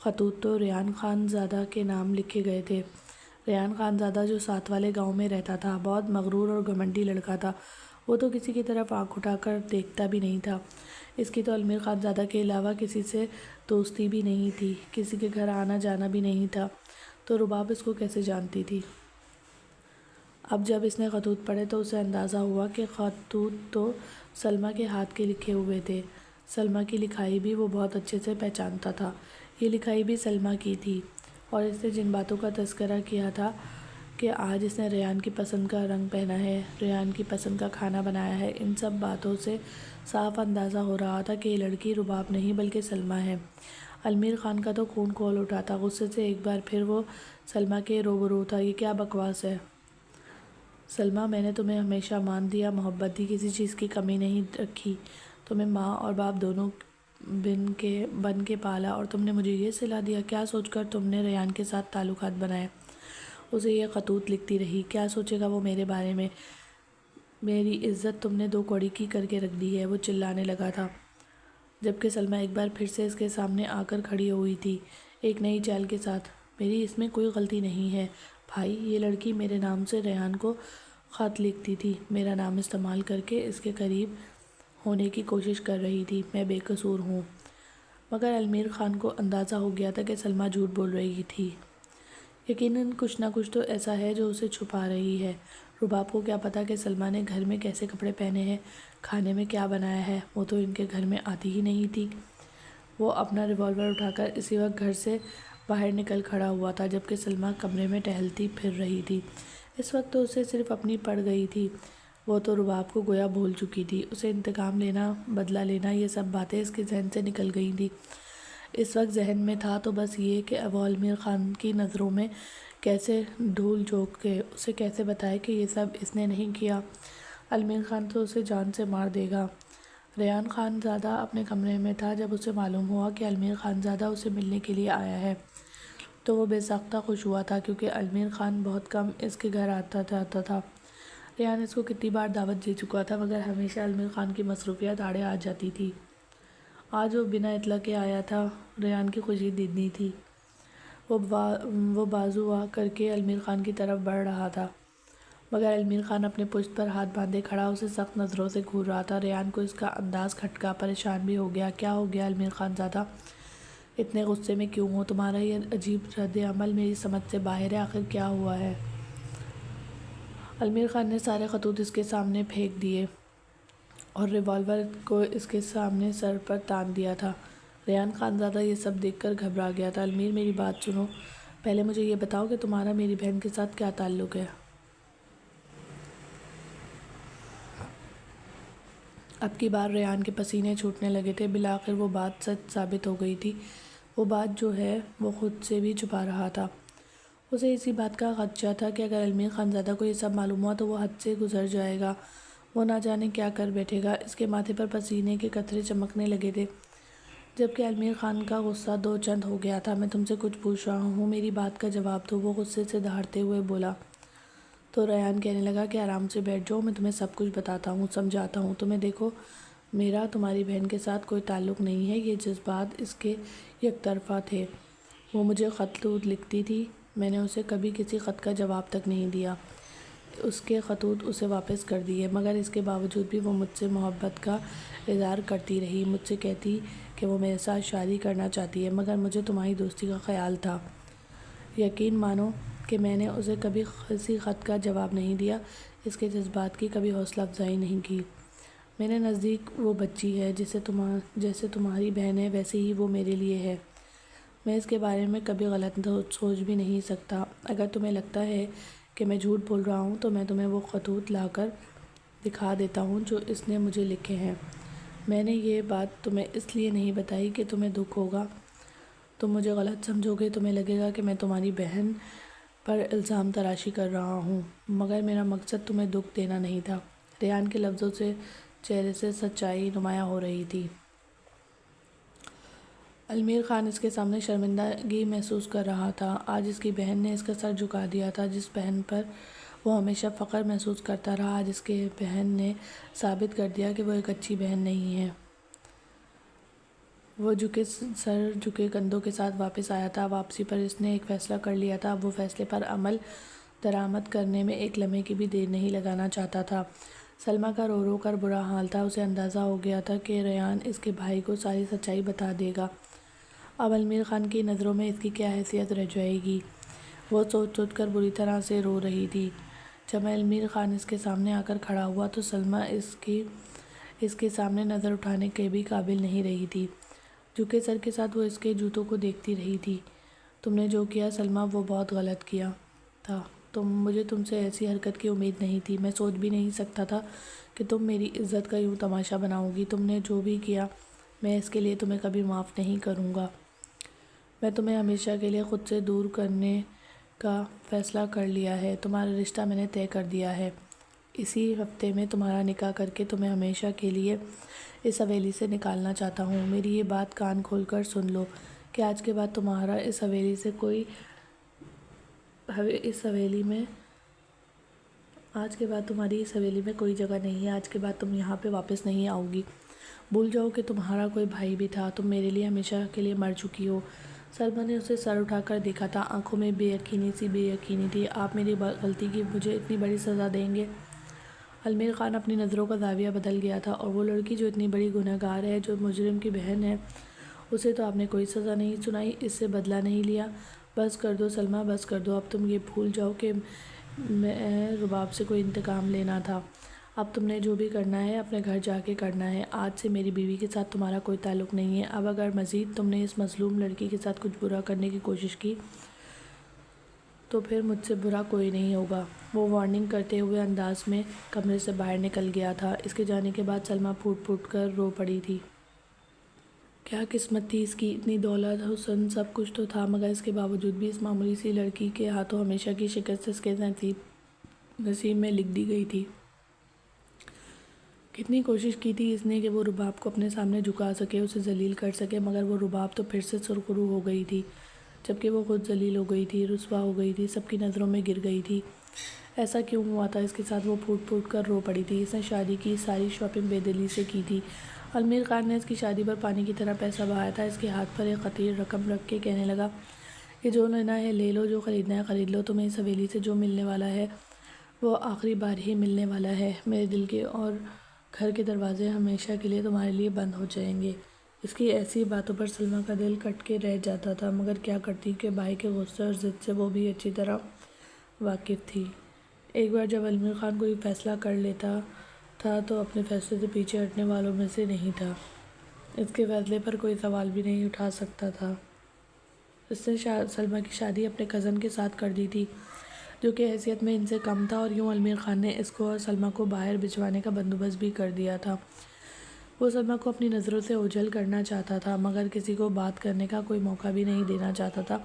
خطوط تو ریحان خان زادہ کے نام لکھے گئے تھے۔ ریحان خان زادہ جو ساتھ والے گاؤں میں رہتا تھا، بہت مغرور اور گھمنڈی لڑکا تھا۔ وہ تو کسی کی طرف آنکھ اٹھا کر دیکھتا بھی نہیں تھا۔ اس کی تو المیر خان زادہ کے علاوہ کسی سے دوستی بھی نہیں تھی، کسی کے گھر آنا جانا بھی نہیں تھا، تو رباب اس کو کیسے جانتی تھی؟ اب جب اس نے خطوط پڑھے تو اسے اندازہ ہوا کہ خطوط تو سلمیٰ کے ہاتھ کے لکھے ہوئے تھے۔ سلمیٰ کی لکھائی بھی وہ بہت اچھے سے پہچانتا تھا۔ یہ لکھائی بھی سلمیٰ کی تھی، اور اس نے جن باتوں کا تذکرہ کیا تھا کہ آج اس نے ریحان کی پسند کا رنگ پہنا ہے، ریحان کی پسند کا کھانا بنایا ہے، ان سب باتوں سے صاف اندازہ ہو رہا تھا کہ یہ لڑکی رباب نہیں بلکہ سلمیٰ ہے۔ المیر خان کا تو خون کھول اٹھا تھا۔ غصے سے ایک بار پھر وہ سلمیٰ کے روبرو تھا۔ یہ کیا بکواس ہے سلمیٰ؟ میں نے تمہیں ہمیشہ مان دیا، محبت دی، کسی چیز کی کمی نہیں رکھی، تمہیں ماں اور باپ دونوں بن کے پالا، اور تم نے مجھے یہ صلاح دیا؟ کیا سوچ کر تم نے ریحان کے ساتھ تعلقات بنائے؟ اسے یہ خطوط لکھتی رہی، کیا سوچے گا وہ میرے بارے میں؟ میری عزت تم نے دو کوڑی کی کر کے رکھ دی ہے۔ وہ چلانے لگا تھا جبکہ سلمیٰ ایک بار پھر سے اس کے سامنے آ کر کھڑی ہوئی تھی ایک نئی چال کے ساتھ۔ میری اس میں کوئی غلطی نہیں ہے بھائی، یہ لڑکی میرے نام سے ریحان کو خط لکھتی تھی، میرا نام استعمال کر کے اس کے قریب ہونے کی کوشش کر رہی تھی، میں بے قصور ہوں۔ مگر المیر خان کو اندازہ ہو گیا تھا کہ سلمیٰ جھوٹ بول رہی تھی۔ یقیناً کچھ نہ کچھ تو ایسا ہے جو اسے چھپا رہی ہے۔ رباب کو کیا پتا کہ سلمیٰ نے گھر میں کیسے کپڑے پہنے ہیں، کھانے میں کیا بنایا ہے، وہ تو ان کے گھر میں آتی ہی نہیں تھی۔ وہ اپنا ریوالور اٹھا کر اسی وقت گھر سے باہر نکل کھڑا ہوا تھا جبکہ سلمیٰ کمرے میں ٹہلتی پھر رہی تھی۔ اس وقت تو اسے صرف اپنی پڑ گئی تھی، وہ تو رباب کو گویا بھول چکی تھی۔ اسے انتقام لینا، بدلہ لینا، یہ سب باتیں اس کے ذہن سے نکل گئی تھیں۔ اس وقت ذہن میں تھا تو بس یہ کہ وہ المیر خان کی نظروں میں کیسے دھول جھونک کے اسے کیسے بتائے کہ یہ سب اس نے نہیں کیا۔ المیر خان تو اسے جان سے مار دے گا۔ ریحان خان زادہ اپنے کمرے میں تھا جب اسے معلوم ہوا کہ المیر خان زادہ اسے ملنے کے لیے آیا ہے، تو وہ بے ساختہ خوش ہوا تھا کیونکہ المیر خان بہت کم اس کے گھر آتا جاتا تھا۔ ریحان اس کو کتنی بار دعوت دے چکا تھا مگر ہمیشہ المیر خان کی مصروفیات آڑے آ جاتی تھی۔ آج وہ بنا اطلاع کے آیا تھا۔ ریحان کی خوشی دگنی تھی۔ وہ بازو آ کر کے المیر خان کی طرف بڑھ رہا تھا مگر المیر خان اپنے پشت پر ہاتھ باندھے کھڑا اسے سخت نظروں سے گھور رہا تھا۔ ریحان کو اس کا انداز کھٹکا، پریشان بھی ہو گیا۔ کیا ہو گیا المیر خان زادہ؟ اتنے غصے میں کیوں ہو؟ تمہارا یہ عجیب رد عمل میری سمجھ سے باہر ہے، آخر کیا ہوا ہے؟ المیر خان نے سارے خطوط اس کے سامنے پھینک دیے اور ریوالور کو اس کے سامنے سر پر تان دیا تھا۔ ریحان خان زادہ یہ سب دیکھ کر گھبرا گیا تھا۔ المیر میری بات سنو، پہلے مجھے یہ بتاؤ کہ تمہارا میری بہن کے ساتھ کیا تعلق ہے؟ اب کی بار ریحان کے پسینے چھوٹنے لگے تھے۔ بالآخر وہ بات سچ ثابت ہو گئی تھی۔ وہ بات جو ہے وہ خود سے بھی چھپا رہا تھا۔ اسے اسی بات کا خدشہ تھا کہ اگر المیر خان زادہ کو یہ سب معلوم ہوا تو وہ حد سے گزر جائے گا، وہ نہ جانے کیا کر بیٹھے گا۔ اس کے ماتھے پر پسینے کے قطرے چمکنے لگے تھے جبکہ المیر خان کا غصہ دو چند ہو گیا تھا۔ میں تم سے کچھ پوچھ رہا ہوں، میری بات کا جواب دو، وہ غصے سے دہاڑتے ہوئے بولا۔ تو ریحان کہنے لگا کہ آرام سے بیٹھ جاؤ، میں تمہیں سب کچھ بتاتا ہوں، سمجھاتا ہوں تمہیں۔ دیکھو، میرا تمہاری بہن کے ساتھ کوئی تعلق نہیں ہے، یہ جذبات اس کے یک طرفہ تھے۔ وہ مجھے خطوط لکھتی تھی، میں نے اسے کبھی کسی خط کا جواب تک نہیں دیا، اس کے خطوط اسے واپس کر دیے، مگر اس کے باوجود بھی وہ مجھ سے محبت کا اظہار کرتی رہی، مجھ سے کہتی کہ وہ میرے ساتھ شادی کرنا چاہتی ہے، مگر مجھے تمہاری دوستی کا خیال تھا۔ یقین مانو کہ میں نے اسے کبھی کسی خط کا جواب نہیں دیا، اس کے جذبات کی کبھی حوصلہ افزائی نہیں کی۔ میرے نزدیک وہ بچی ہے، جیسے تمہاری بہن ہے ویسے ہی وہ میرے لیے ہے۔ میں اس کے بارے میں کبھی غلط سوچ بھی نہیں سکتا۔ اگر تمہیں لگتا ہے کہ میں جھوٹ بول رہا ہوں تو میں تمہیں وہ خطوط لا کر دکھا دیتا ہوں جو اس نے مجھے لکھے ہیں۔ میں نے یہ بات تمہیں اس لیے نہیں بتائی کہ تمہیں دکھ ہوگا، تم مجھے غلط سمجھو گے، تمہیں لگے گا کہ میں تمہاری بہن پر الزام تراشی کر رہا ہوں، مگر میرا مقصد تمہیں دکھ دینا نہیں تھا۔ ریحان کے لفظوں سے چہرے سے سچائی نمایاں ہو رہی تھی۔ المیر خان اس کے سامنے شرمندگی محسوس کر رہا تھا۔ آج اس کی بہن نے اس کا سر جھکا دیا تھا، جس بہن پر وہ ہمیشہ فخر محسوس کرتا رہا۔ آج اس کی بہن نے ثابت کر دیا کہ وہ ایک اچھی بہن نہیں ہے۔ وہ سر جھکے کندھوں کے ساتھ واپس آیا تھا۔ واپسی پر اس نے ایک فیصلہ کر لیا تھا۔ اب وہ فیصلے پر عمل درآمد کرنے میں ایک لمحے کی بھی دیر نہیں لگانا چاہتا تھا۔ سلمیٰ کا رو رو کر برا حال تھا۔ اسے اندازہ ہو گیا تھا کہ ریحان اس کے بھائی کو ساری سچائی بتا دے گا۔ اب المیر خان کی نظروں میں اس کی کیا حیثیت رہ جائے گی؟ وہ سوچ سوچ کر بری طرح سے رو رہی تھی۔ جب المیر خان اس کے سامنے آ کر کھڑا ہوا تو سلمیٰ اس کے سامنے نظر اٹھانے کے بھی قابل نہیں رہی تھی۔ جھکے سر کے ساتھ وہ اس کے جوتوں کو دیکھتی رہی تھی۔ تم نے جو کیا سلمیٰ وہ بہت غلط کیا تھا۔ مجھے تم سے ایسی حرکت کی امید نہیں تھی۔ میں سوچ بھی نہیں سکتا تھا کہ تم میری عزت کا یوں تماشا بناؤ گی۔ تم نے جو بھی کیا میں اس کے لیے تمہیں کبھی معاف نہیں کروں گا۔ میں تمہیں ہمیشہ کے لیے خود سے دور کرنے کا فیصلہ کر لیا ہے۔ تمہارا رشتہ میں نے طے کر دیا ہے۔ اسی ہفتے میں تمہارا نکاح کر کے تمہیں ہمیشہ کے لیے اس حویلی سے نکالنا چاہتا ہوں۔ میری یہ بات کان کھول کر سن لو کہ آج کے بعد تمہارا اس حویلی میں کوئی جگہ نہیں ہے۔ آج کے بعد تم یہاں پہ واپس نہیں آؤ گی۔ بھول جاؤ کہ تمہارا کوئی بھائی بھی تھا۔ تم میرے لیے ہمیشہ کے لیے مر چکی ہو۔ سلمیٰ نے اسے سر اٹھا کر دیکھا تھا۔ آنکھوں میں بے یقینی تھی۔ آپ میری غلطی کی مجھے اتنی بڑی سزا دیں گے؟ المیر خان اپنی نظروں کا زاویہ بدل گیا تھا۔ اور وہ لڑکی جو اتنی بڑی گنہگار ہے، جو مجرم کی بہن ہے، اسے تو آپ نے کوئی سزا نہیں سنائی، اس سے بدلہ نہیں لیا۔ بس کر دو سلمیٰ، بس کر دو۔ اب تم یہ بھول جاؤ کہ میں رباب سے کوئی انتقام لینا تھا۔ اب تم نے جو بھی کرنا ہے اپنے گھر جا کے کرنا ہے۔ آج سے میری بیوی کے ساتھ تمہارا کوئی تعلق نہیں ہے۔ اب اگر مزید تم نے اس مظلوم لڑکی کے ساتھ کچھ برا کرنے کی کوشش کی تو پھر مجھ سے برا کوئی نہیں ہوگا۔ وہ وارننگ کرتے ہوئے انداز میں کمرے سے باہر نکل گیا تھا۔ اس کے جانے کے بعد سلمیٰ پھوٹ پھوٹ کر رو پڑی تھی۔ کیا قسمت تھی اس کی! اتنی دولت، حسن، سب کچھ تو تھا، مگر اس کے باوجود بھی اس معمولی سی لڑکی کے ہاتھوں ہمیشہ کی شکست اس کے نصیب میں لکھ دی گئی تھی۔ کتنی کوشش کی تھی اس نے کہ وہ رباب کو اپنے سامنے جھکا سکے، اسے ذلیل کر سکے، مگر وہ رباب تو پھر سے سرخرو ہو گئی تھی، جبکہ وہ خود ذلیل ہو گئی تھی، رسوا ہو گئی تھی، سب کی نظروں میں گر گئی تھی۔ ایسا کیوں ہوا تھا اس کے ساتھ؟ وہ پھوٹ پھوٹ کر رو پڑی تھی۔ اس نے شادی کی ساری شاپنگ بے دلی سے کی تھی۔ المیر خان نے اس کی شادی پر پانی کی طرح پیسہ بہایا تھا۔ اس کے ہاتھ پر ایک خطیر رقم رکھ کے کہنے لگا کہ جو لینا ہے لے لو، جو خریدنا ہے خرید لو، تمہیں اس حویلی سے جو ملنے والا ہے وہ آخری بار ہی ملنے والا ہے۔ میرے دل کے اور گھر کے دروازے ہمیشہ کے لیے تمہارے لیے بند ہو جائیں گے۔ اس کی ایسی باتوں پر سلمیٰ کا دل کٹ کے رہ جاتا تھا، مگر کیا کرتی کہ بھائی کے غصے اور ضد سے وہ بھی اچھی طرح واقف تھی۔ ایک بار جب المیر خان کوئی فیصلہ کر لیتا تھا تو اپنے فیصلے سے پیچھے ہٹنے والوں میں سے نہیں تھا۔ اس کے فیصلے پر کوئی سوال بھی نہیں اٹھا سکتا تھا۔ اس نے سلمیٰ کی شادی اپنے کزن کے ساتھ کر دی تھی، جو کہ حیثیت میں ان سے کم تھا، اور یوں المیر خان نے اس کو اور سلمیٰ کو باہر بھجوانے کا بندوبست بھی کر دیا تھا۔ وہ سلمیٰ کو اپنی نظروں سے اوجھل کرنا چاہتا تھا، مگر کسی کو بات کرنے کا کوئی موقع بھی نہیں دینا چاہتا تھا۔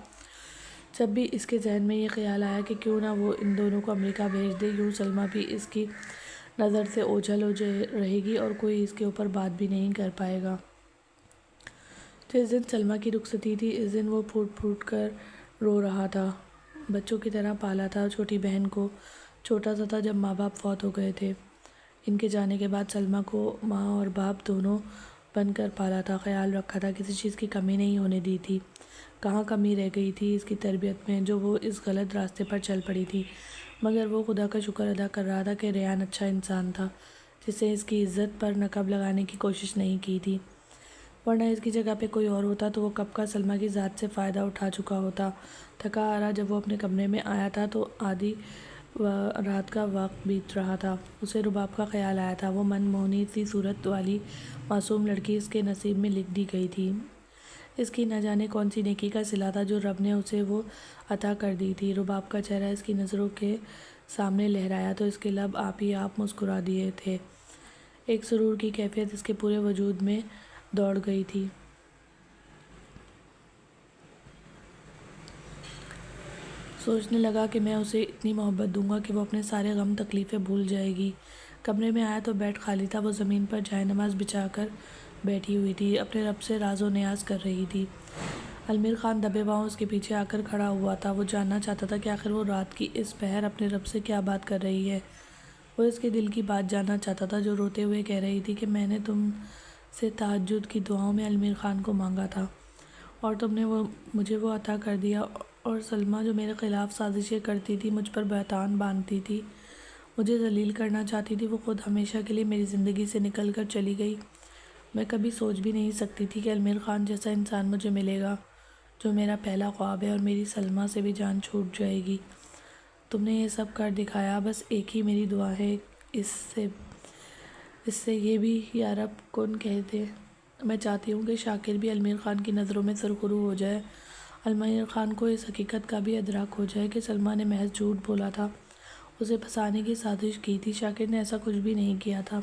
جب بھی اس کے ذہن میں یہ خیال آیا کہ کیوں نہ وہ ان دونوں کو امریکہ بھیج دے، یوں سلمیٰ بھی اس کی نظر سے اوجھل ہو رہے گی اور کوئی اس کے اوپر بات بھی نہیں کر پائے گا۔ جس دن سلمیٰ کی رخصتی تھی، اس دن وہ پھوٹ پھوٹ کر رو رہا تھا۔ بچوں کی طرح پالا تھا چھوٹی بہن کو، چھوٹا سا تھا جب ماں باپ فوت ہو گئے تھے۔ ان کے جانے کے بعد سلمیٰ کو ماں اور باپ دونوں بن کر پالا تھا، خیال رکھا تھا، کسی چیز کی کمی نہیں ہونے دی تھی۔ کہاں کمی رہ گئی تھی اس کی تربیت میں، جو وہ اس غلط راستے پر چل پڑی تھی، مگر وہ خدا کا شکر ادا کر رہا تھا کہ ریحان اچھا انسان تھا، جس نے اس کی عزت پر نقب لگانے کی کوشش نہیں کی تھی، ورنہ اس کی جگہ پہ کوئی اور ہوتا تو وہ کب کا سلمیٰ کی ذات سے فائدہ اٹھا چکا ہوتا۔ تھکا ہارا جب وہ اپنے کمرے میں آیا تھا تو آدھی رات کا وقت بیت رہا تھا۔ اسے رباب کا خیال آیا تھا۔ وہ من موہنی سی صورت والی معصوم لڑکی اس کے نصیب میں لکھ دی گئی تھی۔ اس کی نہ جانے کون سی نیکی کا صلہ تھا جو رب نے اسے وہ عطا کر دی تھی۔ رباب کا چہرہ اس کی نظروں کے سامنے لہرایا تو اس کے لب آپ ہی آپ مسکرا دیے تھے۔ ایک سرور کی کیفیت اس کے پورے وجود میں دوڑ گئی تھی۔ سوچنے لگا کہ میں اسے اتنی محبت دوں گا کہ وہ اپنے سارے غم تکلیفیں بھول جائے گی۔ کمرے میں آیا تو بیڈ خالی تھا۔ وہ زمین پر جائے نماز بچھا کر بیٹھی ہوئی تھی، اپنے رب سے راز و نیاز کر رہی تھی۔ المیر خان دبے پاؤں اس کے پیچھے آ کر کھڑا ہوا تھا۔ وہ جاننا چاہتا تھا کہ آخر وہ رات کی اس پہر اپنے رب سے کیا بات کر رہی ہے۔ وہ اس کے دل کی بات جاننا چاہتا تھا جو روتے ہوئے کہہ رہی تھی کہ میں نے تم سے تہجد کی دعاؤں میں المیر خان کو مانگا تھا اور تم نے مجھے وہ عطا کر دیا، اور سلمیٰ جو میرے خلاف سازشیں کرتی تھی، مجھ پر بہتان باندھتی تھی، مجھے ذلیل کرنا چاہتی تھی، وہ خود ہمیشہ کے لیے میری زندگی سے نکل کر چلی گئی۔ میں کبھی سوچ بھی نہیں سکتی تھی کہ المیر خان جیسا انسان مجھے ملے گا جو میرا پہلا خواب ہے، اور میری سلمیٰ سے بھی جان چھوٹ جائے گی۔ تم نے یہ سب کر دکھایا، بس ایک ہی میری دعا ہے، اس سے یہ بھی یا رب کن کہہ دے۔ میں چاہتی ہوں کہ شاکر بھی المیر خان کی نظروں میں سرخرو ہو جائے، المیر خان کو اس حقیقت کا بھی ادراک ہو جائے کہ سلمیٰ نے محض جھوٹ بولا تھا، اسے پھنسانے کی سازش کی تھی۔ شاکر نے ایسا کچھ بھی نہیں کیا تھا۔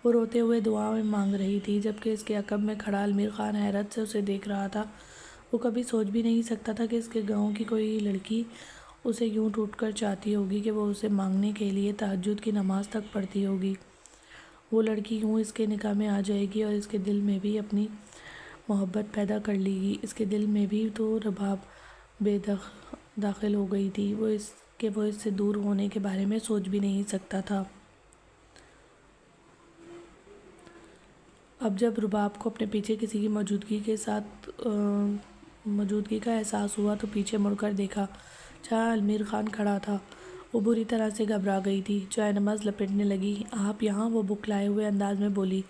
وہ روتے ہوئے دعائیں مانگ رہی تھی جبکہ اس کے عقب میں کھڑا المیر خان حیرت سے اسے دیکھ رہا تھا۔ وہ کبھی سوچ بھی نہیں سکتا تھا کہ اس کے گاؤں کی کوئی لڑکی اسے یوں ٹوٹ کر چاہتی ہوگی کہ وہ اسے مانگنے کے لیے تہجد کی نماز تک پڑھتی ہوگی۔ وہ لڑکی یوں اس کے نکاح میں آ جائے گی اور اس کے دل میں بھی اپنی محبت پیدا کر لے گی۔ اس کے دل میں بھی تو رباب بے داخل ہو گئی تھی، وہ اس سے دور ہونے کے بارے میں سوچ بھی نہیں سکتا تھا۔ اب جب رباب کو اپنے پیچھے کسی کی موجودگی کا احساس ہوا تو پیچھے مڑ کر دیکھا، جہاں المیر خان کھڑا تھا۔ وہ بری طرح سے گھبرا گئی تھی، جائے نماز لپیٹنے لگی۔ آپ یہاں؟ وہ بھٹکائے ہوئے انداز میں بولی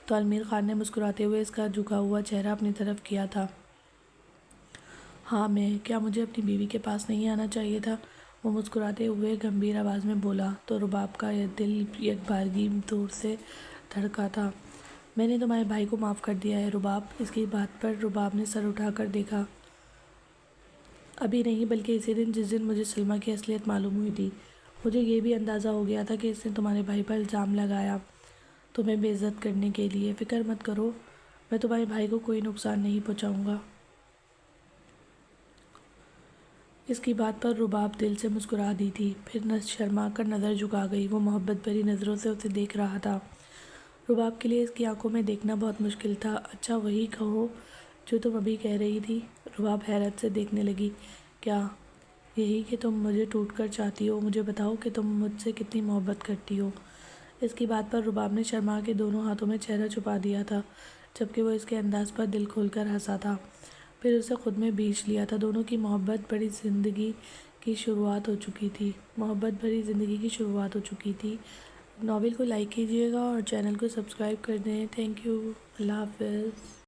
تو المیر خان نے مسکراتے ہوئے اس کا جھکا ہوا چہرہ اپنی طرف کیا تھا۔ ہاں میں، کیا مجھے اپنی بیوی کے پاس نہیں آنا چاہیے تھا؟ وہ مسکراتے ہوئے گمبھیر آواز میں بولا تو رباب کا دل یک بارگی زور سے دھڑکا تھا۔ میں نے تمہارے بھائی کو معاف کر دیا ہے رباب۔ اس کی بات پر رباب نے سر اٹھا کر دیکھا۔ ابھی نہیں، بلکہ اسی دن جس دن مجھے سلمیٰ کی اصلیت معلوم ہوئی تھی، مجھے یہ بھی اندازہ ہو گیا تھا کہ اس نے تمہارے بھائی پر الزام لگایا تمہیں بے عزت کرنے کے لیے۔ فکر مت کرو، میں تمہارے بھائی کو کوئی نقصان نہیں پہنچاؤں گا۔ اس کی بات پر رباب دل سے مسکرا دی تھی، پھر شرما کر نظر جھکا گئی۔ وہ محبت بھری نظروں سے اسے دیکھ رہا تھا۔ رباب کے لیے اس کی آنکھوں میں دیکھنا بہت مشکل تھا۔ اچھا وہی کہو جو تم ابھی کہہ رہی تھی۔ رباب حیرت سے دیکھنے لگی۔ کیا؟ یہی کہ تم مجھے ٹوٹ کر چاہتی ہو؟ مجھے بتاؤ کہ تم مجھ سے کتنی محبت کرتی ہو۔ اس کی بات پر رباب نے شرما کے دونوں ہاتھوں میں چہرہ چھپا دیا تھا، جبکہ وہ اس کے انداز پر دل کھول کر ہنسا تھا، پھر اسے خود میں بیچ لیا تھا۔ دونوں کی محبت بھری زندگی کی شروعات ہو چکی تھی۔ ناول کو لائک کیجیے گا اور چینل کو سبسکرائب کر دیں۔ تھینک یو، اللہ حافظ۔